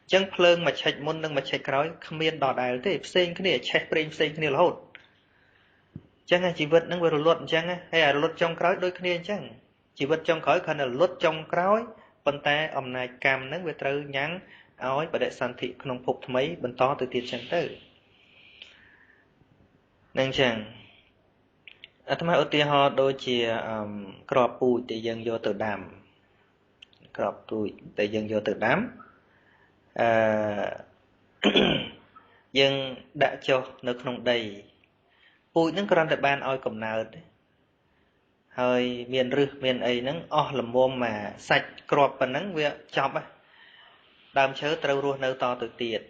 អញ្ចឹងភ្លើងមួយឆាច់មុននិងមួយឆាច់ក្រោយគ្មានដដែលទេផ្សេងគ្នាឆេះប្រេងផ្សេងគ្នារហូតអញ្ចឹងជីវិតហ្នឹងវារលត់អញ្ចឹងហើយរលត់ចុងក្រោយដូចគ្នាអញ្ចឹងជីវិតចុងក្រោយគ្រាន់តែរលត់ចុងក្រោយប៉ុន្តែអំណាចកម្មហ្នឹងវាត្រូវញ៉ាំងឲ្យបដិសន្ធិក្នុងភពថ្មីបន្តទៅទៀតចឹងទៅនឹងចឹងអាត្មាឧទាហរណ៍ដូចជាក្របពូជដែលយើងយកទៅដាំក្របពូជដែលយើងយកទៅដាំយើងដាក់ចុះនៅក្នុងដីពូជហ្នឹងគ្រាន់តែបានឲ្យកំណើតហើយមានរឹសមានអីហ្នឹងអស់ល្មមមកសាច់ក្របប៉ុណ្ណឹងវាចប់ហើយដើមឈើត្រូវរស់នៅតទៅទៀត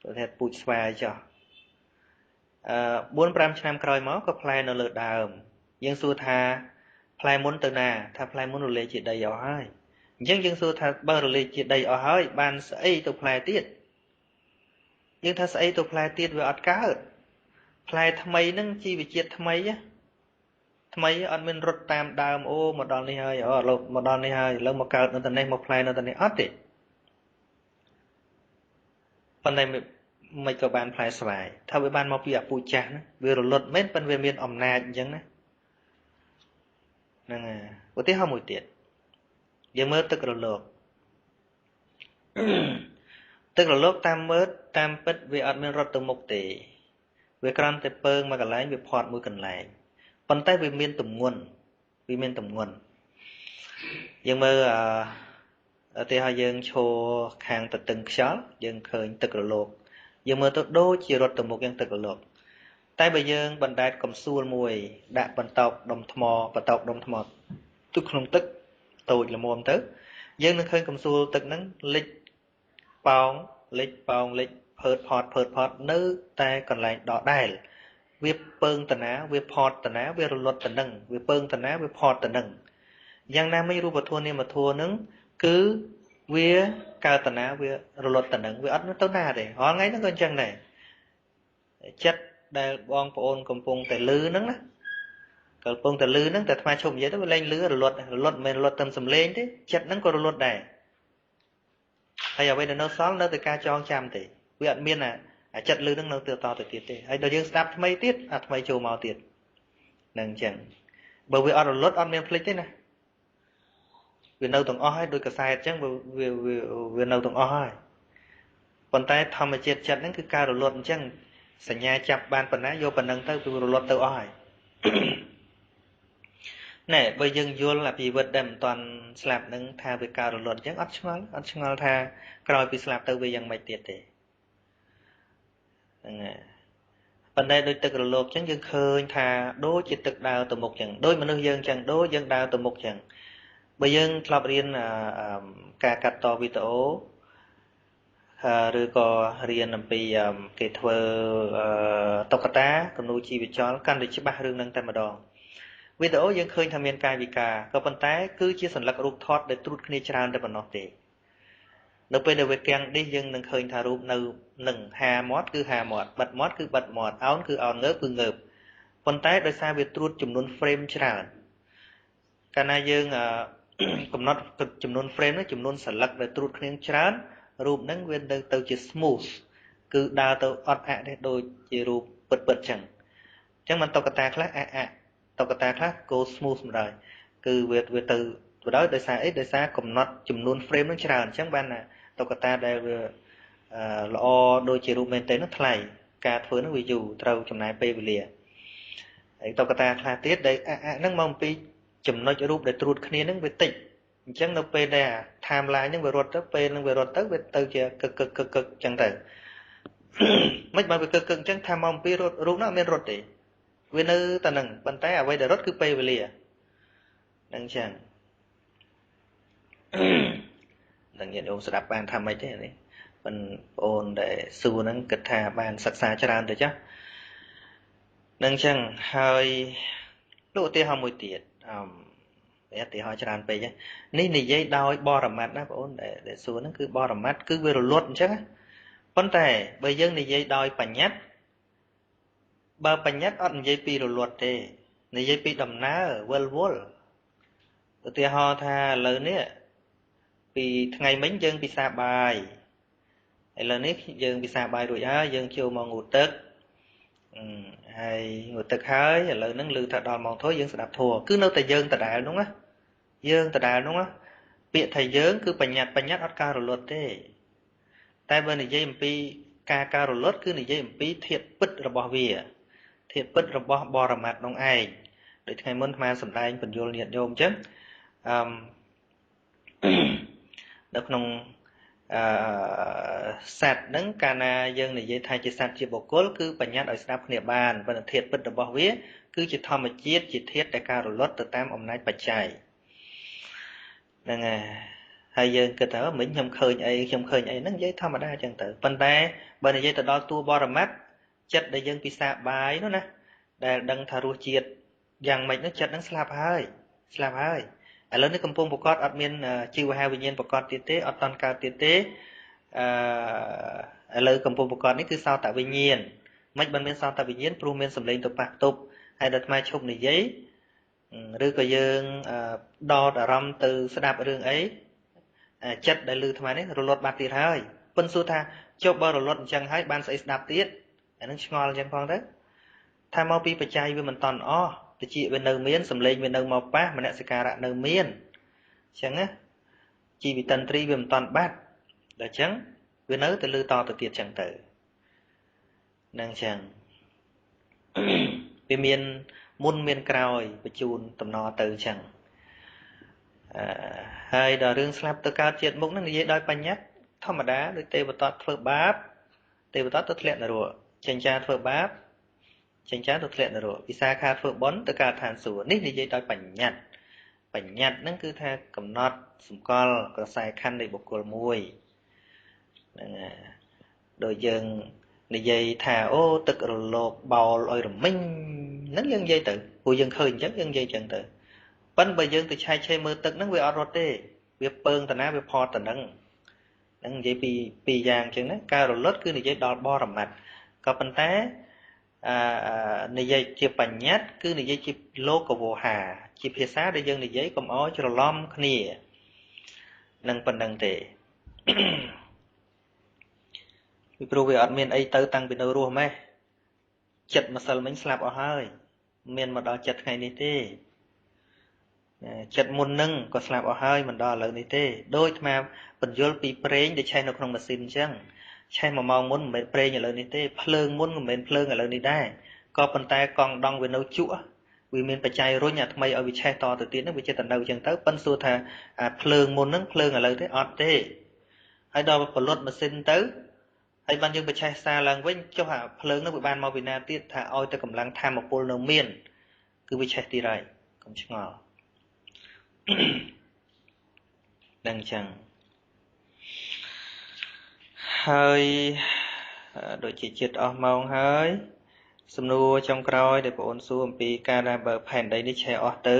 ប្រភេទពូជស្វាយចុះ4-5 ឆ្នាំក្រោយមកក៏ផ្លែនៅលើដើមយើងសួរថាផ្លែមុនទៅណាថាផ្លែមុនរលាយជាដីអស់ហើយអញ្ចឹងយើងសួរថាបើរលាយជាដីអស់ហើយបានស្អីទៅផ្លែទៀតយើងថាស្អីទៅផ្លែទៀតវាអត់កើតផ្លែថ្មីហ្នឹងជីវជាតិថ្មីអត់មានរត់តាមដើមអូមកដល់នេះហើយមកដល់នេះហើយឥឡូវមកកើតនៅតែនេះមកផ្លែនៅតែនេះអត់ទេប៉ុន្តែមិនក៏បានផ្លែស្វាយថាវាបានមកពីអាពូជចាស់ណាវារលត់មែនប៉ុន្តែវាមានអំណាចអញ្ចឹងណាហ្នឹងហើយឧទាហរណ៍មួយទៀតយើងមើលទឹករលកតាមពិតវាអត់មានរត់ទៅមុខទេវាគ្រាន់តែពើងមកកន្លែងវាផាត់មួយកន្លែងប៉ុន្តែវាមានទម្ងន់យើងមើលឧទាហរណ៍យើងឈរខាងទទឹងខ្យល់យើងឃើញទឹករលកយើងមើលទៅដូចជារត់ទៅមុខយ៉ាងទឹករលកតែបើយើងបណ្ដែតកំសួលមួយដាក់បន្តោកដុំថ្មទុកក្នុងទឹកតូចល្មមទៅយើងនឹងឃើញកំសួលទឹកហ្នឹងលិចប៉ោងភើតផាត់នៅតែកន្លែងដដែលវាពើងតាណាវាផាត់តាណាវារលត់តានឹងវាពើងតាណាវាផាត់តានឹងយ៉ាងណាមិញរូបធម៌នាមធម៌ហ្នឹងគឺវាកើតតាណាវារលត់តានឹងវាអត់ទៅណាទេរាល់ថ្ងៃហ្នឹងក៏អញ្ចឹងដែរចិត្តដែលបងប្អូនកំពុងតែលឺហ្នឹងណាកំពុងតែលឺហ្នឹងតែអាត្មាឈប់និយាយទៅវាលែងលឺរលត់មិនមែនរលត់តាមសំឡេងទេចិត្តហ្នឹងក៏រលត់ដែរហើយអ្វីដែលនៅសល់នៅតែការចងចាំទេវាអត់មានអាចិត្តលឺហ្នឹងនៅទៅតទៅទៀតទេហើយដល់យើងស្ដាប់ថ្មីទៀតអាថ្មីចូលមកទៀតហ្នឹងអញ្ចឹងបើវាអត់រលត់អត់មានភ្លេចទេណាវានៅទាំងអស់ហើយដូចកសែតអញ្ចឹងវានៅទាំងអស់ហើយប៉ុន្តែធម្មជាតិចិត្តហ្នឹងគឺការរលត់អញ្ចឹងសញ្ញាចាប់បានប៉ុណ្ណាយកប៉ុណ្ណឹងទៅវារលត់ទៅអស់ហើយណែបើយើងយល់អភិវឌ្ឍដែលមិនតាន់ស្លាប់ហ្នឹងថាវាការរលត់អញ្ចឹងអត់ឆ្ងល់ថាក្រោយពីស្លាប់ទៅវាយ៉ាងម៉េចទៀតទេហ្នឹងហើយប៉ុន្តែដូចទឹករលកអញ្ចឹងយើងឃើញថាដូចជាទឹកដើរទៅមុខអញ្ចឹងដូចមនុស្សយើងអញ្ចឹងដូចយើងដើរទៅមុខអញ្ចឹងបើយើងធ្លាប់រៀនការកាត់តវីដេអូឬក៏រៀនអំពីគេធ្វើតុក្កតាគំនូរជីវចលកាន់តែច្បាស់រឿងហ្នឹងតែម្ដងវីដេអូយើងឃើញថាមានកាយវិការក៏ប៉ុន្តែគឺជាសញ្ញារូបថតដែលត្រួតគ្នាច្រើនតែប៉ុណ្ណោះទេនៅពេលដែលវាទាំងនេះយើងនឹងឃើញថារូបនៅនឹងហាមាត់គឺហាមាត់បិទមាត់គឺបិទមាត់អោនគឺអោនងើបគឺងើបប៉ុន្តែដោយសារវាត្រួតចំនួន frame ច្រើនកាលណាយើងកំណត់ចំនួន frame នោះចំនួនសន្លឹកដែលត្រួតគ្នាច្រើនរូបហ្នឹងវាទៅជា smooth គឺដើរទៅអត់អាក់ទេដូចជារូបពិតៗចឹងអញ្ចឹងមិនតុក្កតាខ្លះអាក់តុក្កតាខ្លះ go smooth ម្ដងគឺវាទៅដោយសារអីដោយសារកំណត់ចំនួន frame នឹងច្រើនអញ្ចឹងបាន តុក្កតាដែលវាល្អដូចជារូបមែនទេនោះថ្លៃការធ្វើនោះវាយូរត្រូវចំណាយពេលវេលាហើយតុក្កតាខ្លះទៀតដែលហ្នឹងមកអំពីចំណុចរូបដែលត្រួតគ្នាហ្នឹងវាតិចអញ្ចឹងនៅពេលដែល timeline ហ្នឹងវារត់ទៅពេលហ្នឹងវារត់ទៅវាទៅជាកឹកអញ្ចឹងទៅមិនបើវាកឹកអញ្ចឹងថាមកអំពីរូបនោះអត់មានរត់ទេវានៅតែហ្នឹងប៉ុន្តែអ្វីដែលរត់គឺពេលវេលាហ្នឹងអញ្ចឹងនឹងញាតិញោមស្ដាប់បានថាម៉េចទេនេះបងប្អូនដែលសួរហ្នឹងគិតថាបានសិក្សាច្រើនទៅចាស់នឹងអញ្ចឹងហើយលោកឧទាហរណ៍មួយទៀតឧទាហរណ៍ច្រើនពេកនេះនិយាយដោយបរមត្ថណាបងប្អូនដែលសួរហ្នឹងគឺបរមត្ថគឺវារលត់អញ្ចឹងប៉ុន្តែបើយើងនិយាយដោយបញ្ញត្តិបើបញ្ញត្តិអត់និយាយពីរលត់ទេនិយាយពីដំណើរវិលវល់ឧទាហរណ៍ថាឥឡូវនេះពីថ្ងៃមិញយើងពិសាបាយឥឡូវនេះយើងពិសាបាយរួចហើយយើងចូលមកងូតទឹកហើយងូតទឹកហើយឥឡូវហ្នឹងឮថាដល់ម៉ោងធួយើងស្ដាប់ធัวគឺនៅតែយើងដដែលហ្នឹងណាយើងដដែលហ្នឹងណាពាក្យថាយើងគឺបញ្ញត្តិអត់ការរលត់ទេតែបើនិយាយអំពីការរលត់គឺនិយាយអំពីធាតុពិតរបស់វាធាតុពិតរបស់បរមត្ថនោះឯងដូចថ្ងៃមុនអាត្មាសម្ដែងបញ្យលញាតិញោមអញ្ចឹងនៅក្នុងសត្វហ្នឹងកាលណាយើងនិយាយថាជាសត្វជាបុគ្គលគឺបញ្ញត្តិឲ្យស្ដាប់គ្នាបានប៉ុន្តែធាតុពិតរបស់វាគឺជាធម្មជាតិជាធាតុដែលការរលត់ទៅតាមអំណាចបច្ច័យហ្នឹងហើយយើងគិតថាមិញខ្ញុំឃើញអីហ្នឹងនិយាយធម្មតាអញ្ចឹងទៅប៉ុន្តែបើនិយាយទៅដល់តួបរមត្ថចិត្តដែលយើងពិសាបាយនោះណាដែលដឹងថារសជាតិយ៉ាងម៉េចនោះចិត្តហ្នឹងស្លាប់ហើយឥឡូវនេះកំពុងប្រកបអត់មានជីវហាវិញ្ញាណប្រកបទៀតទេអត់តន់កើតទៀតទេឥឡូវកំពុងប្រកបនេះគឺសោតវិញ្ញាណមិនបានមានសោតវិញ្ញាណព្រោះមានសម្លេងទៅប៉ះទប់ហើយដល់ថ្មឈប់និយាយឬក៏យើងដោតអារម្មណ៍ទៅស្ដាប់រឿងអីចិត្តដែលឮថ្មនេះរលត់បាត់ទៀតហើយប៉ុន្តែសួរថាចុះបើរលត់អញ្ចឹងហើយបានស្អីស្ដាប់ទៀតអានឹងឆ្ងល់អញ្ចឹងផងទៅថាមកពីបច្ច័យវាមិនតន់អស់តិចវានៅមានសម្លេងវានៅមកប៉ះមនសិការៈនៅមានអញ្ចឹងណាជីវិតន្ត្រីវាមិនតន់បាត់ដល់អញ្ចឹងវានៅតែលឺតទៅទៀតអញ្ចឹងទៅនឹងអញ្ចឹងវាមានមុនមានក្រោយបញ្ជូនតំណទៅអញ្ចឹងហើយដល់រឿងស្លាប់ទៅកើតជាតិមុខហ្នឹងនិយាយដោយបញ្ញត្តិធម្មតាដូចទេវតាធ្វើបាបទេវតាទៅធ្លាក់នរកចិញ្ចាធ្វើបាបចិញ្ចាទៅធ្លាក់នរកវិសាខាធ្វើបុណ្យទៅកើតឋានសួគ៌នេះនិយាយដោយបញ្ញត្តិហ្នឹងគឺថាកំណត់សម្គាល់ក្រសែខណ្ឌនៃបុគ្គលមួយហ្នឹងដោយយើងនិយាយថាអូទឹករលកបោលឲ្យរមិញហ្នឹងយើងនិយាយទៅព្រោះយើងឃើញអញ្ចឹងយើងនិយាយអញ្ចឹងទៅប៉ិនបើយើងទៅឆែកឆេរមើលទឹកហ្នឹងវាអត់រត់ទេវាពើងតាណាវាផតតាហ្នឹងនិយាយពីរយ៉ាងអញ្ចឹងណាការរលត់គឺនិយាយដល់បរមត្ថក៏ប៉ុន្តែនិយាយជាបញ្ញត្តិគឺនិយាយជាលោកវោហាជាភាសាដែលយើងនិយាយកុំឲ្យច្រឡំគ្នានឹងប៉ុណ្្នឹងទេពីព្រោះវាអត់មានអីទៅតាំងពីនៅរស់ម៉េះចិត្តម្សិលមិញស្លាប់អស់ហើយមានមកដល់ចិត្តថ្ងៃនេះទេចិត្តមុននឹងក៏ស្លាប់អស់ហើយមិនដល់ឥឡូវនេះទេដូចអាត្មាបញ្យល់ពីប្រេងដែលឆេះនៅក្នុងម៉ាស៊ីនអញ្ចឹងឆេះ1ម៉ោងមុនមិនមែនប្រេងឥឡូវនេះទេភ្លើងមុនមិនមែនភ្លើងឥឡូវនេះដែរក៏ប៉ុន្តែកង់ដង់វានៅជក់វាមានបច្ច័យរុញអាថ្មីឲ្យវាឆេះតទៅទៀតហ្នឹងវាចិត្តតែនៅអញ្ចឹងទៅប៉ិនសួរថាអាភ្លើងមុនហ្នឹងភ្លើងឥឡូវទេអត់ទេហើយដល់ផលិតម៉ាស៊ីនទៅហើយបានយើងបច្ឆេះសារឡើងវិញចុះអាភ្លើងហ្នឹងវាបានមកពីណាទៀតថាឲ្យតែកម្លាំងធម្មពលនៅមានគឺវាឆេះទៀតហើយកុំឆ្ងល់ដឹងចឹងហើយដូចជាចិត្តអស់ម៉ោងហើយសំណួរចុងក្រោយដែលបងអូនសួរអំពីការដែលបើផែនដីនេះឆេះអស់ទៅ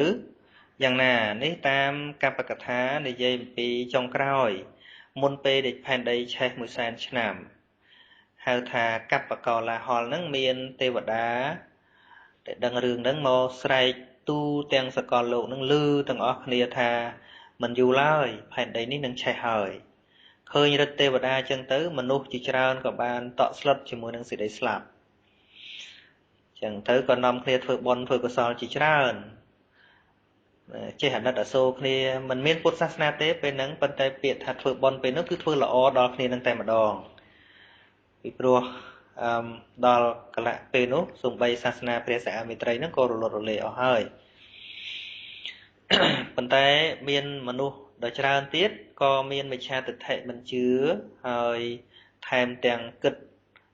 យ៉ាងណានេះតាមកប្បកថានិយាយអំពីចុងក្រោយមុនពេលដែលផែនដីឆេះ100,000 ឆ្នាំហៅថាកប្បកោឡាហលហ្នឹងមានទេវតាដែលដឹងរឿងហ្នឹងមកស្រែកទូទាំងសកលលោកហ្នឹងឮទាំងអស់គ្នាថាមិនយូរឡើយផែនដីនេះនឹងឆេះហើយឃើញរិទ្ធទេវតាអញ្ចឹងទៅមនុស្សជាច្រើនក៏បានតក់ស្លុតជាមួយនឹងសេចក្តីស្លាប់អញ្ចឹងទៅក៏នាំគ្នាធ្វើបុណ្យធ្វើកុសលជាច្រើន ចេះអាណិតអាសូរគ្នាមិនមានពុទ្ធសាសនាទេពេលហ្នឹងប៉ុន្តែពាក្យថាធ្វើបុណ្យពេលហ្នឹងគឺធ្វើល្អដល់គ្នានឹងតែម្ដងពីព្រោះដល់កលៈពេលនោះសូម្បីសាសនាព្រះសិហាមេត្រីហ្នឹងក៏រលត់រលាយអស់ហើយប៉ុន្តែមានមនុស្សដ៏ច្រើនទៀតក៏មានមិច្ឆាទិដ្ឋិមិនជឿហើយថែមទាំងគិត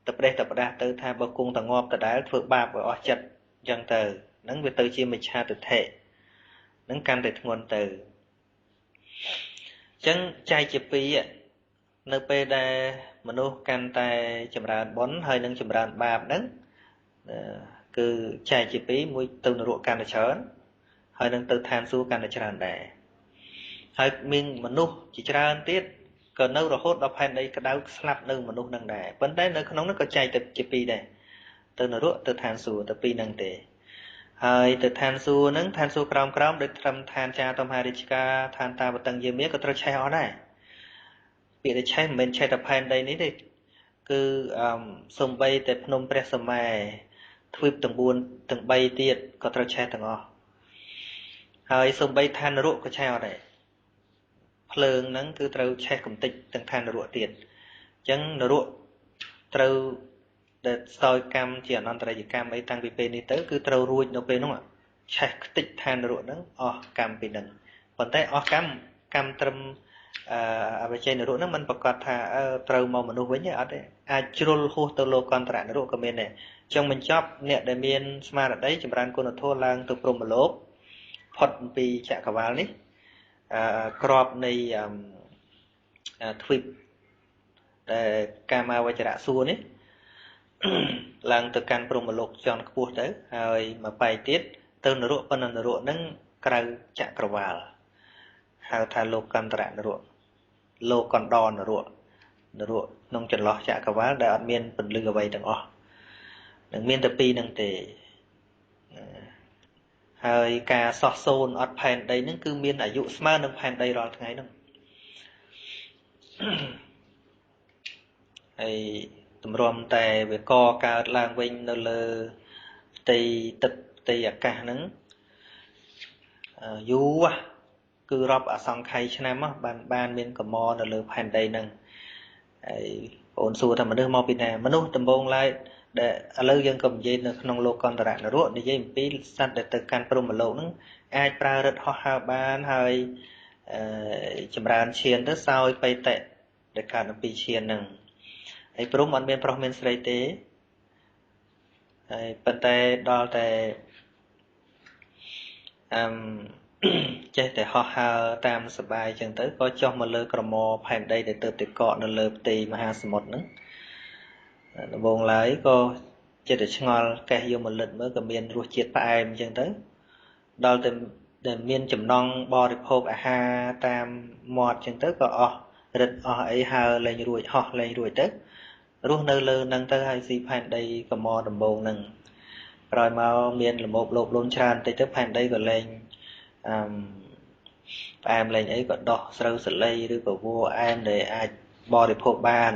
ទៅប្រេះទៅផ្ដាស់ទៅថាបើគង់តងាប់ដដែលធ្វើបាបឲ្យអស់ចិត្តអញ្ចឹងទៅហ្នឹងវាទៅជាមិច្ឆាទិដ្ឋិហ្នឹងកាន់តែធ្ងន់ទៅអញ្ចឹងចែកជាពីរនៅពេលដែលមនុស្សកាន់តែចម្រើនបុណ្យហើយនឹងចម្រើនបាបហ្នឹងគឺចែកជាពីរមួយទៅនរកកាន់តែច្រើនហើយនឹងទៅឋានសួគ៌កាន់តែច្រើនដែរហើយមានមនុស្សជាច្រើនទៀតក៏នៅរហូតដល់ផែនដីក្តៅស្លាប់នៅមនុស្សនឹងដែរប៉ុន្តែនៅក្នុងនោះក៏ចែកទៅជាពីរដែរទៅនរកទៅឋានសួគ៌ទៅពីរហ្នឹងទេហើយទៅឋានសួគ៌ហ្នឹងឋានសួគ៌ក្រោមដូចត្រឹមឋានចាតមហារាជការឋានតាបតឹងយាមាក៏ត្រូវឆេះអស់ដែរពាក្យថាឆេះមិនមែនឆេះតែផែនដីនេះទេគឺសំបីតែភ្នំព្រះសម័យទ្វីបទាំង4ទាំង3ទៀតក៏ត្រូវឆេះទាំងអស់ហើយសំបីឋាននរកក៏ឆេះអត់ដែរភ្លើងហ្នឹងគឺត្រូវឆេះកំតិចទាំងឋាននរកទៀតអញ្ចឹងនរកត្រូវដែលស្ទយកម្មជាអនន្តរយកម្មអីតាំងពីពេលនេះទៅគឺត្រូវរួចនៅពេលហ្នឹងឆេះខ្ទេចឋាននរកហ្នឹងអស់កម្មពីហ្នឹងប៉ុន្តែអស់កម្មត្រឹមអបជ័យនរកហ្នឹងมันប្រកាសថាត្រូវមកមនុស្សវិញទេអត់ទេអាចជ្រុលហួសទៅលោកន្តរនរកក៏មានដែរអញ្ចឹងបញ្ចប់អ្នកដែលមានស្មារតីចម្រើនគុណធម៌ឡើងទៅព្រហ្មលោកផុតពីចក្រវាលនេះក្របនៃទ្វីបដែលកាមាវចរៈសួរនេះឡើងទៅកាន់ព្រហ្មលោកជាន់ខ្ពស់ទៅហើយមកបែកទៀតទៅនរកប៉ុន្តែនរកហ្នឹងក្រៅចក្រវាលហៅថាលោកន្តរនរកលោកកណ្ដនរកក្នុងចន្លោះចក្រវាលដែលអត់មានពន្លឺអ្វីទាំងអស់នឹងមានតែពីរហ្នឹងទេហើយការសោះសូនអត់ផែនដីហ្នឹងគឺមានអាយុស្មើនឹងផែនដីរាល់ថ្ងៃហ្នឹងហើយទម្រាំតែវាកកើតឡើងវិញនៅលើផ្ទៃទឹកផ្ទៃអាកាសហ្នឹងយូរគឺរាប់អសង្ខ័យឆ្នាំបានមានកម្មនៅលើផែនដីហ្នឹងហើយបងអូនសួរថាមនុស្សមកពីណាមនុស្សដំបូងឡើយដែលឥឡូវយើងក៏និយាយនៅក្នុងលោកន្តរនរកនិយាយអំពីសត្វដែលទៅកាន់ព្រហ្មលោកហ្នឹងអាចប្រើរឹតហោះហើរបានហើយចម្រើនឈានទៅសោយបៃតៈដែលកើតអំពីឈានហ្នឹងហើយព្រហ្មអត់មានប្រុសមានស្រីទេហើយប៉ុន្តែដល់តែចេះតែហោះហើរតាមសបាយអញ្ចឹងទៅក៏ចុះមកលើក្រមផែនដីដែលទៅតែកកនៅលើផ្ទៃមហាសមុទ្រហ្នឹងដំបូងឡើយក៏ចិត្តតែឆ្ងល់កេះយកមកលិតមើលក៏មានរសជាតិផ្អែមអញ្ចឹងទៅដល់តែមានចំណង់បរិភោគអាហារតាមមាត់អញ្ចឹងទៅក៏អស់រិទ្ធអស់អីហើរលែងរួចហោះលែងរួចទៅរស់នៅលើហ្នឹងទៅហើយស៊ីផែនដីកម្មដំបូងហ្នឹងក្រោយមកមានលំោបលោបលន់ច្រើនតិចទៅផែនដីក៏លែងផ្អែមលែងអីក៏ដោះស្រូវសលៃឬក៏វោអែមដែលអាចបរិភោគបាន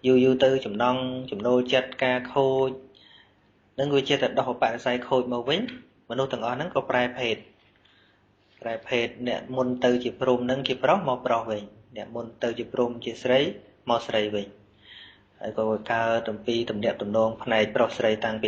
យូរទៅចំណង់ចំណូលចិត្តការខូចនឹងវាជាតែដោះបរិស័យខូចមកវិញមនុស្សទាំងអស់ហ្នឹងក៏ប្រែភេទអ្នកមុនទៅជាព្រំហ្នឹងជាប្រុសមកប្រុសវិញអ្នកមុនទៅជាព្រំជាស្រីមកស្រីវិញហើយក៏កើតអំពីទំនាក់ទំនងផ្នែកប្រុសស្រីតាំងពី